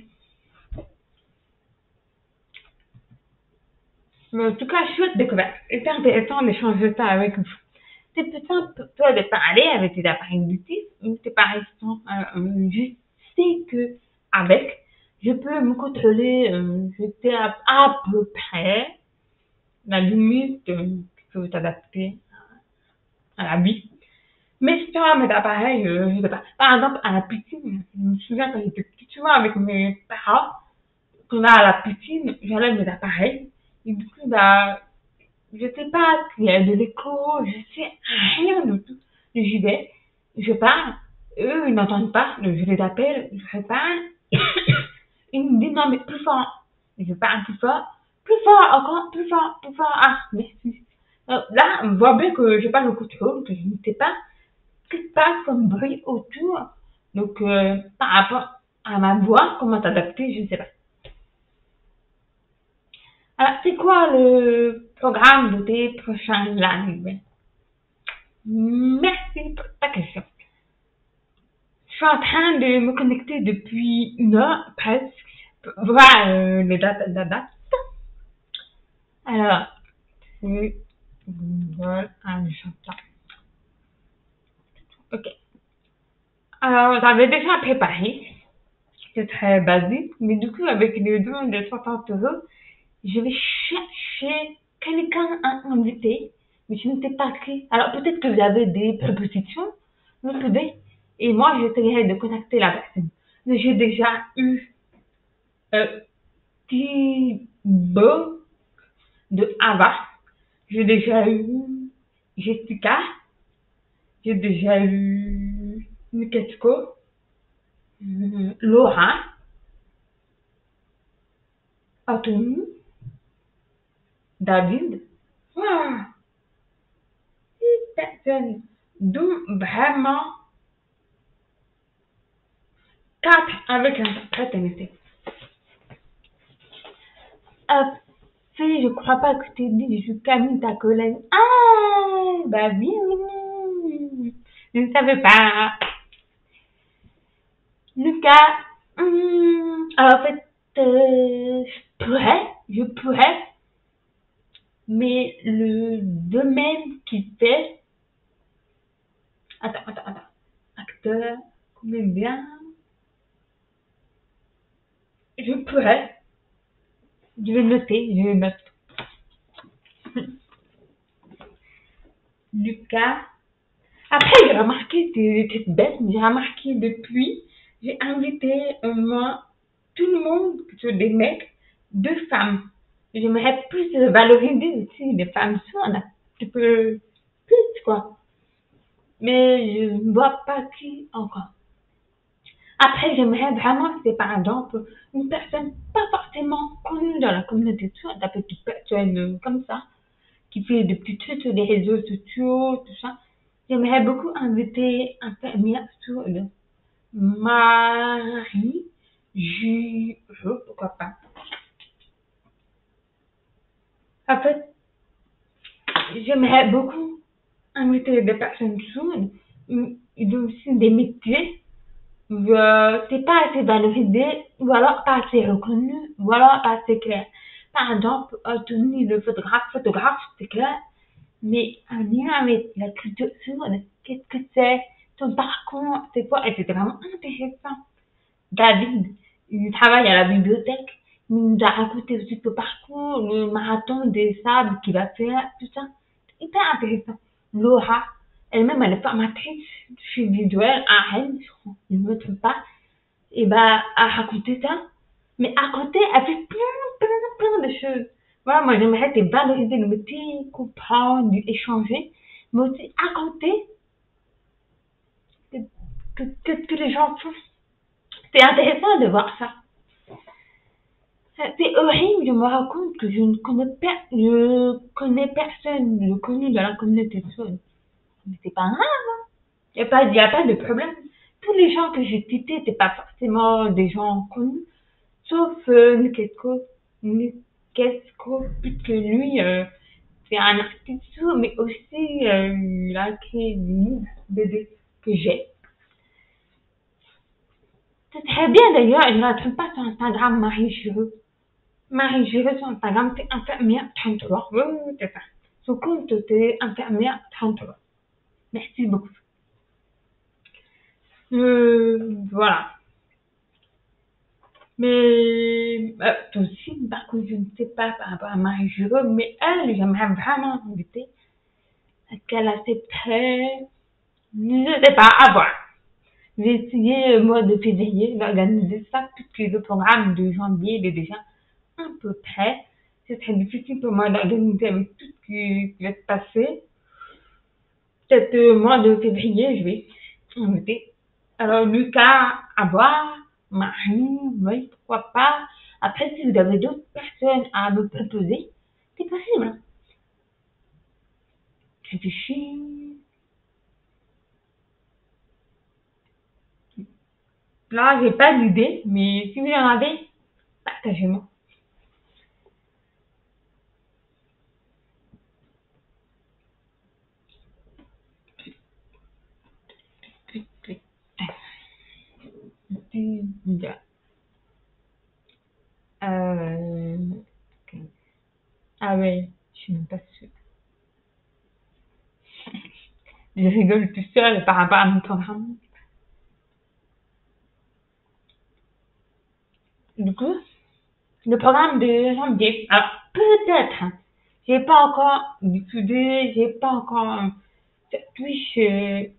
Mais en tout cas, chouette découverte. C'est intéressant d'échanger ça avec vous. C'est plus simple pour toi de parler avec tes appareils auditifs, mais c'est pas récent. Je sais que avec, je peux me contrôler, je sais à peu près la limite qu'il faut t'adapter à la vie. Mais si tu as mes appareils, je sais pas. Par exemple, à la piscine, je me souviens quand j'étais petite, souvent avec mes parents, quand on va à la piscine, j'enlève mes appareils. Et du coup, bah, je sais pas s'il y a de l'écho, je sais rien du tout. J'y vais, je parle, eux, ils n'entendent pas, donc je les appelle, je parle. Ils me disent non, mais plus fort. Je parle plus fort, encore, plus fort. Ah, merci. Là, on voit bien que j'ai pas le contrôle, que je ne sais pas ce qui se passe comme bruit autour. Donc, par rapport à ma voix, comment t'adapter, je ne sais pas. Alors, c'est quoi le programme de tes prochains lives? Merci pour ta question. Je suis en train de me connecter depuis 1 heure presque pour voir les dates. Alors, c'est Google Agenda. Ok. Alors, j'avais déjà préparé. C'est très basique, mais du coup, avec les dons de 60 euros, je vais chercher quelqu'un à inviter, mais je ne sais pas qui. Alors, peut-être que vous avez des propositions, vous pouvez, et moi, j'essaierai de contacter la personne. Mais j'ai déjà eu Thibaut de Ava, j'ai déjà eu Jessica, j'ai déjà eu Niketsko, Laura, Anthony, David. Wow, 6 personnes, dont vraiment 4 avec l'interprète MSC. Je crois pas que je t'ai dit, je suis Camille, ta collègue. Ah, bah bienvenue. Je ne savais pas. Lucas, alors en fait, je pourrais, mais le domaine qui fait, attends, acteur, comédien, je pourrais, je vais noter, Lucas. Après, j'ai remarqué, c'est bête, mais j'ai remarqué depuis, j'ai invité moi, tout le monde, que ce soit des mecs, 2 femmes. J'aimerais plus valoriser aussi les femmes, ça on a un petit peu plus, quoi. Mais je ne vois pas qui encore. Après, j'aimerais vraiment que c'est par exemple une personne pas forcément connue dans la communauté, soit la petite personne comme ça, qui fait des petits trucs sur les réseaux sociaux, tout ça. J'aimerais beaucoup inviter un infirmière sur le Marie Jujo, pourquoi pas. En fait, j'aimerais beaucoup inviter des personnes sourdes, ils ont aussi des métiers, c'est pas assez valorisé, ou alors pas assez reconnu, ou alors pas assez clair. Par exemple, Tony, le photographe, c'est clair, mais un lien avec la culture sourde, qu'est-ce que c'est? ton parcours, c'est quoi? Et c'était vraiment intéressant. David, il travaille à la bibliothèque. Il nous a raconté aussi son parcours, le marathon des sables qu'il va faire, tout ça. C'est hyper intéressant. Laura, elle-même, elle est formatrice chez Visuel à Rennes, je crois, je ne me trompe pas. Et bah, à raconter ça. Mais à côté, elle fait plein de choses. Voilà, moi, j'aimerais te valoriser le métier, comprendre, échanger. Mais aussi, à côté, que les gens font. C'est intéressant de voir ça. C'est horrible, je me rends compte que je connais personne, je connais dans la communauté de Saône. Mais c'est pas grave, hein. Y a pas de problème. Tous les gens que j'ai cités n'étaient pas forcément des gens connus, sauf Nkesco, puisque lui, c'est un artiste sourd, mais aussi il a créé des livres BD que j'ai. C'est très bien d'ailleurs, je ne la trouve pas sur Instagram, Marie Cheveux. Marie Cheveux sur Instagram, c'est infirmière 33. Oui, c'est ça. Son compte, c'est infirmière 33. Merci beaucoup. Voilà. Mais toi aussi, par contre, je ne sais pas par rapport à Marie Cheveux, mais elle, j'aimerais vraiment l'inviter. Est-ce qu'elle accepterait? Je ne sais pas, à voir. J'ai essayé au mois de février d'organiser ça, puisque le programme de janvier il est déjà un peu près. C'est très difficile pour moi d'organiser avec tout ce qui va se passer. Peut-être au mois de février, je vais inviter. Alors, Lucas, à voir. Marie, oui, pourquoi pas. Après, si vous avez d'autres personnes à me proposer, c'est possible. Réfléchis. Là, j'ai pas d'idée, mais si vous en avez, partagez-moi. Euh... Ah ouais, je suis même pas sûre. Je rigole tout seul par rapport à mon programme. Du coup, le programme de janvier. Alors, peut-être, hein, j'ai pas encore diffusé, j'ai pas encore sur Twitch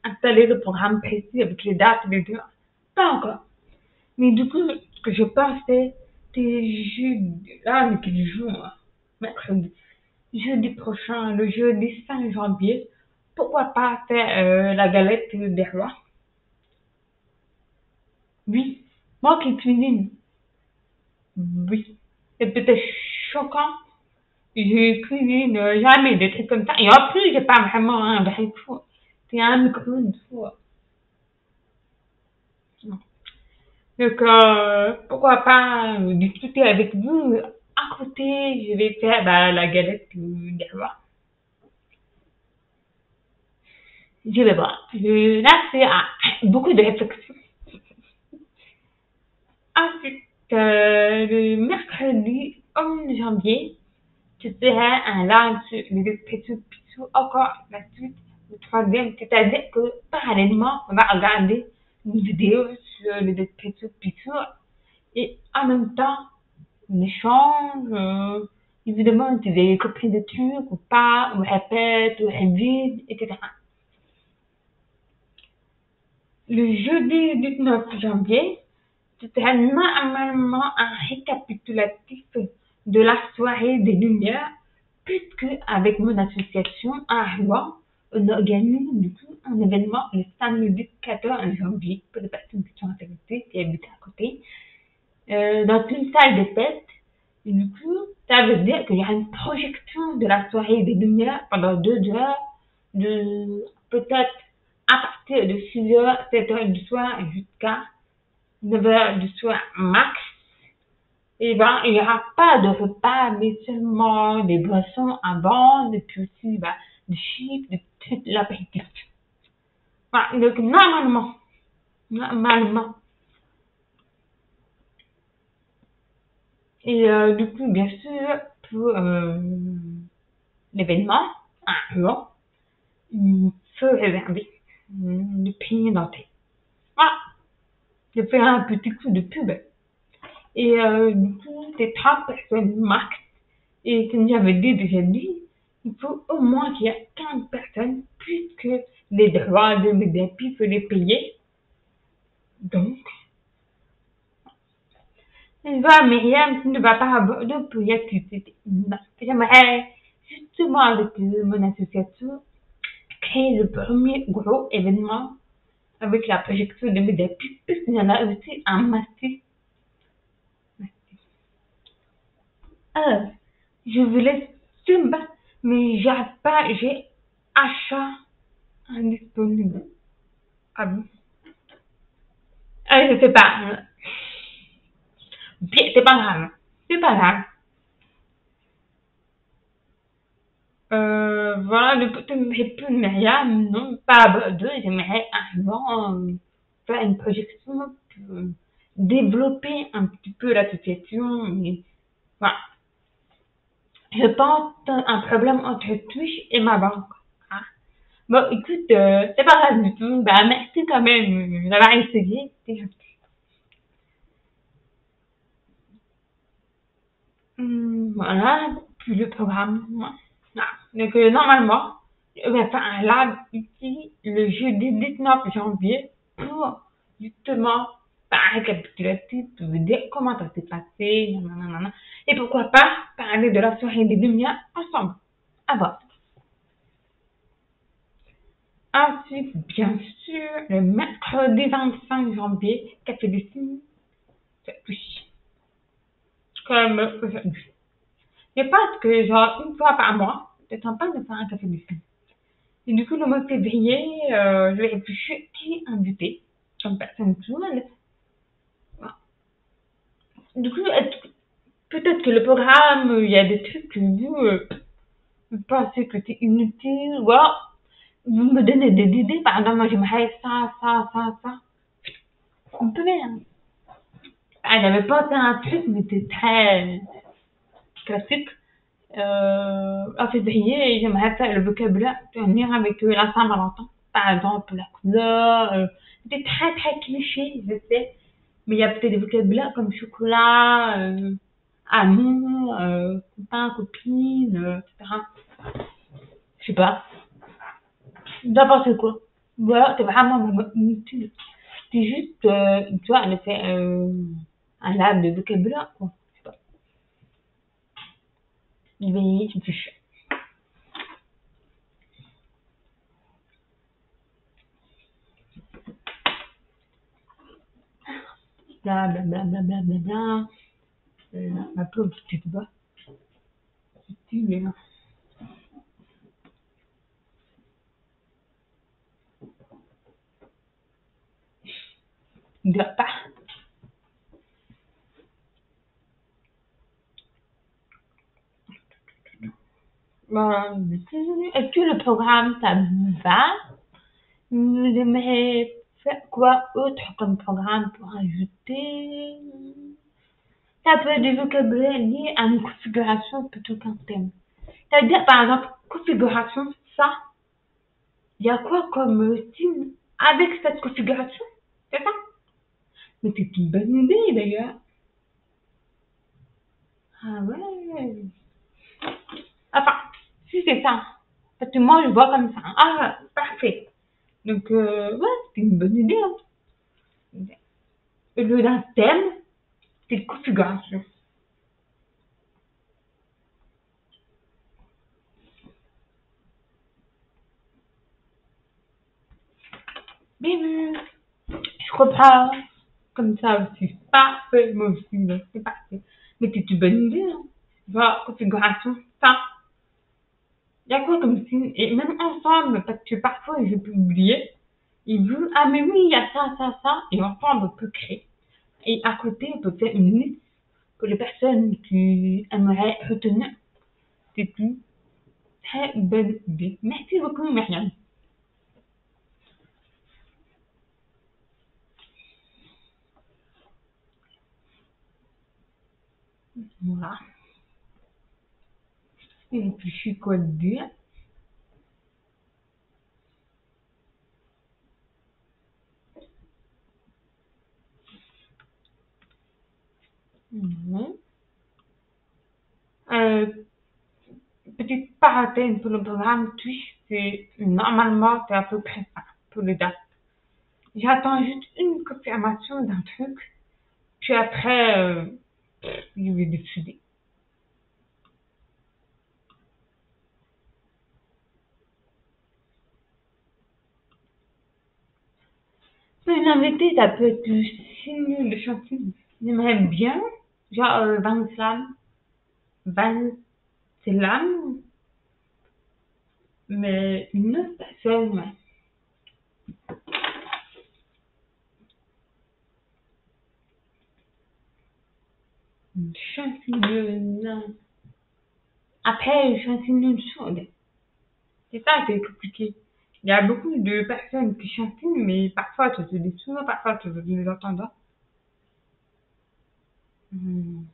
installé le programme précis avec les dates, les deux. Pas encore. Mais du coup, ce que je pensais, c'est jeudi, là, on est quel jour, hein? Mercredi. Jeudi prochain, le jeudi 5 janvier, pourquoi pas faire la galette des rois? Oui, moi qui cuisine. Oui. C'est peut-être choquant. Je cuisine jamais des trucs comme ça. Et en plus, j'ai pas vraiment un vrai four. C'est un micro-ondes four. Donc, pourquoi pas discuter avec vous. À côté, je vais faire la galette des rois. Je vais voir. Là, c'est beaucoup de réflexion. Ensuite, le mercredi 11 janvier, je ferai un live sur les expressions Picsou, encore la suite, le troisième, c'est-à-dire que parallèlement, on va regarder une vidéo sur les expressions Picsou et en même temps, on échange, évidemment, si vous avez compris des trucs ou pas, on répète, on révise, etc. Le jeudi 19 janvier, c'était normalement un récapitulatif de la soirée des Lumières, puisque avec mon association à Rouen, on organise du coup un événement le samedi 14 janvier pour les personnes qui sont intéressées, qui habitent à côté, dans une salle de fête. Et du coup, ça veut dire qu'il y a une projection de la soirée des Lumières pendant 2 heures, de peut-être à partir de 6h, 7h du soir jusqu'à 9h du soir max. Et ben, il n'y aura pas de repas, mais seulement des boissons à vendre, et puis aussi des chips, de l'apéritif. Voilà, donc normalement. Et du coup, bien sûr, pour l'événement, il faut réserver. le peigne dentaire. Voilà, j'ai fait un petit coup de pub. Et du coup, c'est 30 personnes max. Et comme j'avais déjà dit, il faut au moins qu'il y ait 15 personnes, puisque les droits de Mediapro, il faut les payer. Donc, je vois Myriam qui ne va pas aborder pour y activité. J'aimerais justement avec mon association créer le premier gros événement avec la projection de Mediapro, puisqu'il y en a aussi un massif. Alors, je voulais Zumba, mais j'arrive pas, j'ai achat indisponible. Ah bon? Ah, je sais pas. Bien, c'est pas grave. C'est pas grave. Voilà, le j'ai plus de Myriam, non, pas à deux, j'aimerais avant faire une projection pour développer un petit peu l'association, mais voilà. Je pense un problème entre Twitch et ma banque. Hein. Bon, écoute, c'est pas grave du tout. Bah, merci quand même d'avoir essayé. C'est gentil. Voilà, puis le programme. Ouais. Ah, donc, normalement, on va faire un live ici le jeudi 19 janvier pour justement faire un récapitulatif, pour vous dire comment ça s'est passé, nanana. Et pourquoi pas parler de la soirée des lumières ensemble. À voir. Ensuite, bien sûr, le mercredi 25 janvier, Café des Signes, c'est plus comme aujourd'hui. Je pense que genre une fois par mois, c'est sympa de faire un Café des Signes. Et du coup, le mois de février, je vais réfléchir qui inviter comme personne seule. Voilà. Du coup, peut-être que le programme, il y a des trucs que vous pensez que c'est inutile, ou alors, vous me donnez des idées, par exemple, moi j'aimerais ça, ça, ça, ça. On peut bien. Ah, j'avais pensé à un truc, mais c'était très classique. En février, j'aimerais faire le vocabulaire, tenir avec la Saint-Valentin. Par exemple, la couleur. C'était très, très cliché, je sais. Mais il y a peut-être des vocabulaires comme chocolat, amour, copain, copine, etc. Je sais pas. N'importe quoi. Voilà, c'est vraiment inutile. C'est juste, tu vois, elle fait un lab de vocabulaire, quoi. Je sais pas. Je me fais chier. Bla bla bla bla bla bla bla. Ma pauvre petite bas. Tu es là. Il doit pas. Voilà. Est-ce que le programme, ça vous va? Vous aimeriez faire quoi autre comme programme pour ajouter? Ça peut être des vocabulaires liés à une configuration plutôt qu'un thème. C'est-à-dire, par exemple, configuration, ça, il y a quoi comme style avec cette configuration? C'est ça? Mais c'est une bonne idée d'ailleurs. Ah ouais. Enfin, si c'est ça. Parce que moi, je vois comme ça. Ah, parfait. Donc, ouais, c'est une bonne idée. Hein. Au lieu d'un thème, c'est une configuration. Bim. Je reprends comme ça aussi. Parfait, moi aussi, c'est parfait. Mais c'est une bonne idée. Hein. Voilà, configuration, ça. Il y a quoi comme signe? Et même ensemble, parce que parfois je peux oublier. Il veut, ah mais oui, il y a ça, ça, ça. Et ensemble, on peut créer. Et à côté, on peut faire une liste pour les personnes qui aimeraient retenir. C'est une très bonne idée. Merci beaucoup, Myriam. Voilà. Et puis, je suis quoi dire? Mhm. Euh, Petite parenthèse pour le programme Twitch, normalement c'est à peu près ça pour les dates. J'attends juste une confirmation d'un truc, puis après je vais décider. Une invitée, ça peut être le signe de chantier. J'aimerais bien, genre Van Slam, mais une autre personne, ouais. Une chantineuse. Après, une chantineuse sourde. C'est ça qui est compliqué. Il y a beaucoup de personnes qui chantinent, mais parfois tu te dis sourds, parfois tu les entends. Hmm.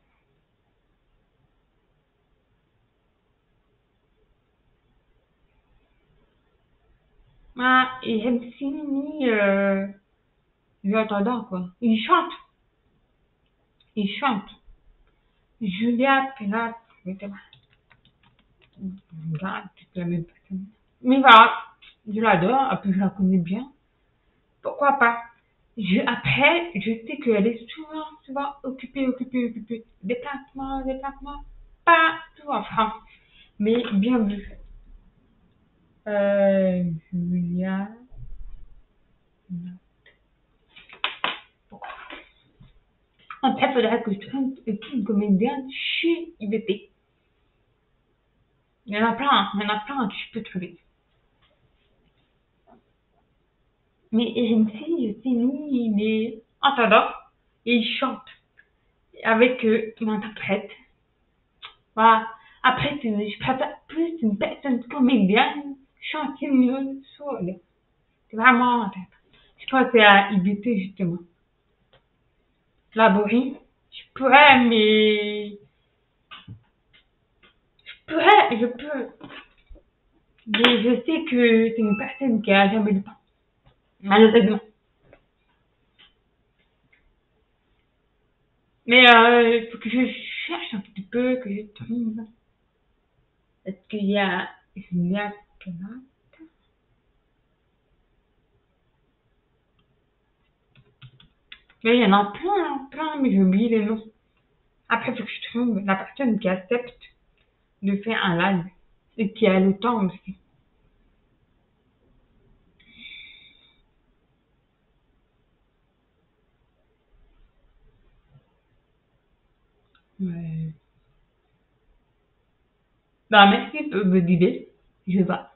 Ah, et MC, l'entendant, quoi. Il chante. Il chante. Julia Pilat, je sais pas. Regarde, c'est la même personne. Mais voilà, je l'adore, et puis je la connais bien. Pourquoi pas? Après, je sais qu'elle est souvent occupée. Déplacement, pas tout en France. Mais bien vu. Julia. Après, il faudrait que je trouve une comédienne chez IBP. Il y en a plein que je peux trouver. Mais MC, je sais ni, il est entendant et il chante avec une interprète. Voilà. Après, je préfère plus une personne comédienne chanter mieux sourde. C'est vraiment en fait. Je pense que c'est à IBT justement. La Borie, je pourrais, mais je peux. Mais je sais que c'est une personne qui a jamais le temps. Malheureusement. Mais il faut que je cherche un petit peu, que je trouve. Est-ce qu'il y a Julia Pilat? Mais il y en a plein, mais j'ai oublié les noms. Après, il faut que je trouve la personne qui accepte de faire un live et qui a le temps aussi. Ouais. Bah, merci pour vos idées. Je vais voir.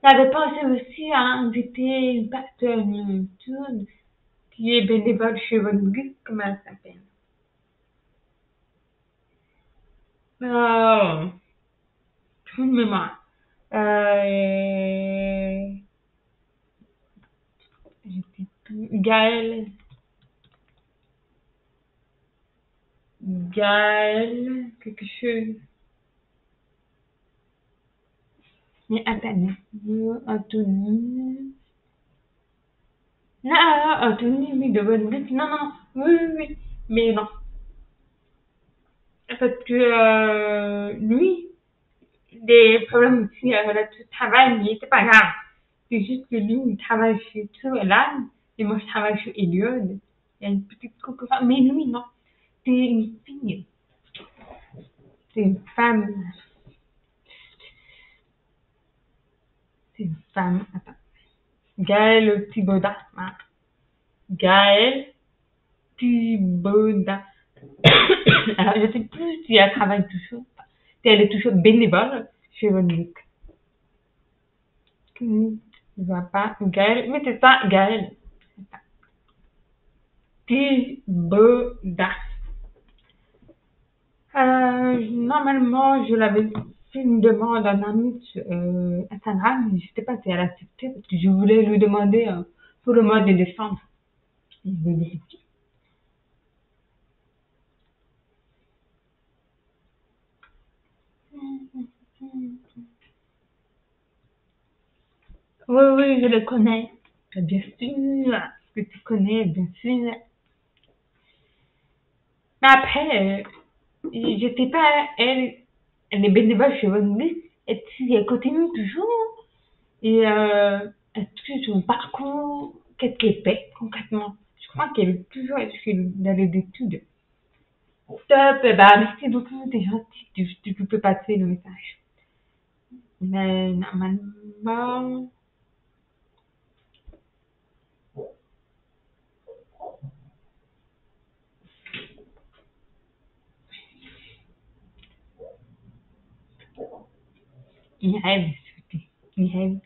J'avais pensé aussi à inviter une personne sourde qui est bénévole chez Von Gutt, comment elle s'appelle? Oh, trou de mémoire. Euh, je sais plus. Gaël, quelque chose. Mais attends, Anthony. Non, Anthony, oui, de Von Gutt. Non, oui. Mais non. Parce que lui, des problèmes aussi relatifs au travail, mais c'est pas grave. C'est juste que lui, il travaille chez Turelan et moi, je travaille chez Eliud. Il y a une petite concurrence. Mais lui, non. C'est une fille. C'est une femme. C'est une femme. Attends. Gaëlle Thibaudin. Hein. Gaëlle Thibaudin. Alors, je sais plus si elle travaille toujours. Si elle est toujours bénévole chez Vonique. Je vois pas. Gaëlle. Mais c'est ça, Gaëlle. Thibaudin. Normalement, je l'avais fait une demande à un ami sur Instagram, mais je ne sais pas si elle a accepté parce que je voulais lui demander pour le mois de décembre. Je vais vérifier. Oui, je le connais. Bien sûr, que tu connais, bien sûr. Mais après, je sais pas, elle est bénévole chez One Bliss, et puis elle continue toujours. Et est-ce que son parcours, qu'est-ce qu'elle fait concrètement? Je crois qu'elle est toujours dans les études. Top, bah merci beaucoup, t'es gentil, tu peux passer le message. Mais normalement, il rêve, il rêve.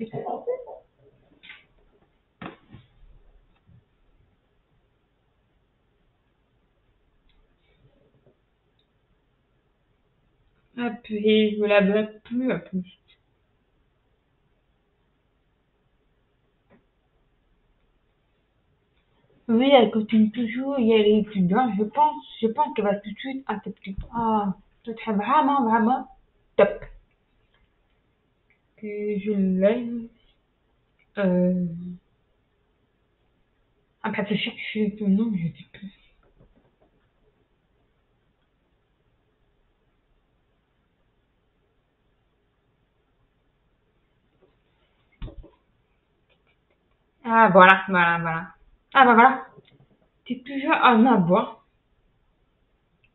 Ah puis je la vois plus, en plus. Oui, elle continue toujours, il y a les étudiants, je pense qu'elle va tout de suite accepter. Ah, ce serait vraiment, vraiment top. Que je l'aime. Euh, après, je cherche son nom, je sais plus. Ah, voilà, voilà, voilà. Ah, bah voilà. C'est toujours en avoir.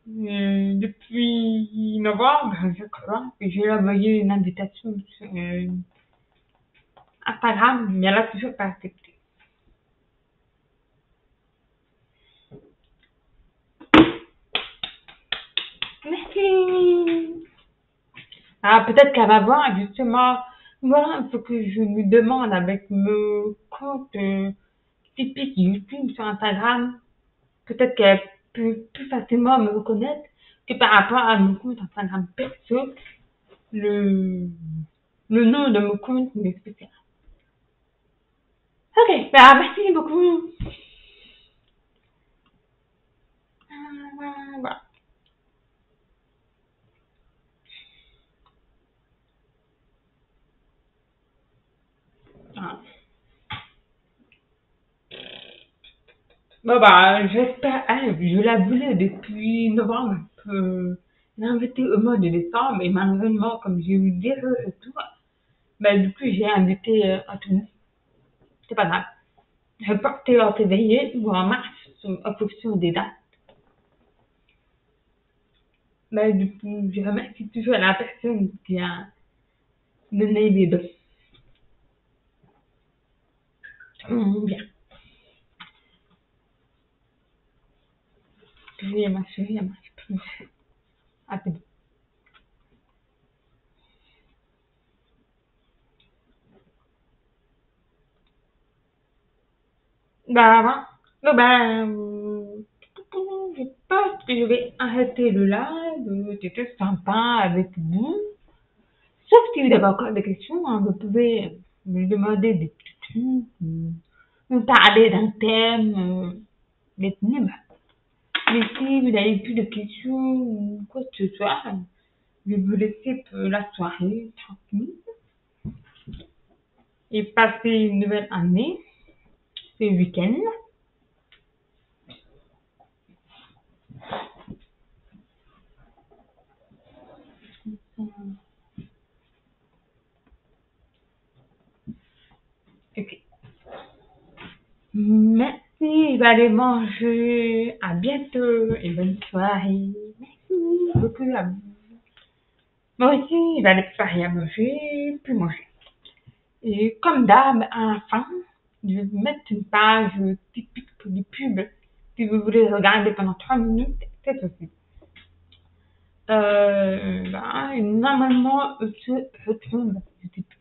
Depuis novembre, je crois, que j'ai envoyé une invitation sur Instagram, mais elle a toujours pas accepté. Merci. Ah, peut-être qu'elle va voir, justement. Voilà, il faut que je lui demande avec mon compte typique YouTube sur Instagram. Peut-être qu'elle peut plus facilement me reconnaître que par rapport à mon compte Instagram perso. Le, le nom de mon compte m'est spécial. Ok, bah merci beaucoup. Voilà. Ah. Bon bah j'espère, ah, je la voulais depuis novembre, l'inviter au mois de décembre, et malheureusement comme j'ai eu des retours, bah du coup j'ai invité Anthony. C'est pas grave. Je vais porter en février ou en mars en fonction des dates. Bah du coup je remercie toujours la personne qui a donné les deux. Bien. Je marche. À tout. Bah, voilà. Bon, ben, je pense que je vais arrêter le live. C'était sympa avec vous. Sauf si vous avez encore des questions, hein, vous pouvez me demander des petits trucs, me parler d'un thème, d'être libre. Mais si vous n'avez plus de questions ou quoi que ce soit, je vais vous laisser pour la soirée tranquille et passer une nouvelle année, ce week-end. Ok. Merci, je vais aller manger. À bientôt et bonne soirée. Merci beaucoup à vous. Moi aussi, je vais aller préparer à manger, puis manger. Et comme d'hab, à la fin, je vais vous mettre une page typique pour des pubs. Si vous voulez regarder pendant 3 minutes, c'est possible. Normalement, je retrouve. Je sais plus.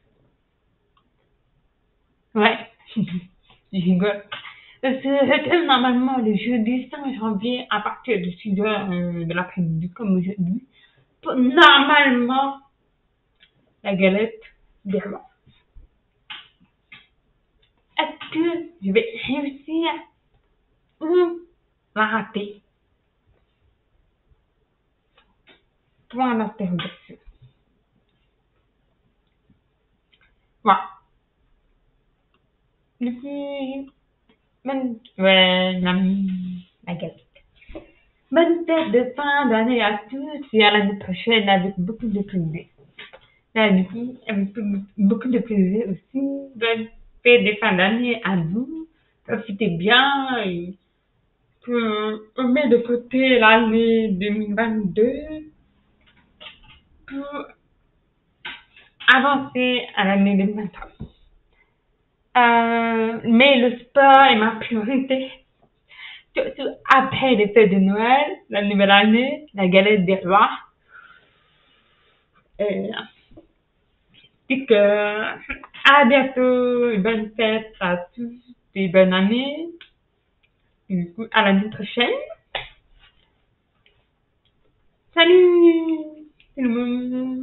Ouais, je rigole. C'était normalement le jeudi 5 janvier à partir de 6 heures de l'après-midi, comme aujourd'hui. Normalement, la galette des rois. Est-ce que je vais réussir ou la rater? Point d'interrogation. Voilà. Depuis, ouais, la galette. Bonne fête de fin d'année à tous et à l'année prochaine avec beaucoup de plaisir. Là, du coup, avec beaucoup de plaisir aussi. Bonne fête de fin d'année à vous. Profitez bien et on met de côté l'année 2022 pour avancer à l'année 2023. Mais le sport est ma priorité. Surtout après les fêtes de Noël, la nouvelle année, la galette des rois. Et, que à bientôt, bonne fête à tous et bonne année. Du coup, à l'année prochaine. Salut tout le monde.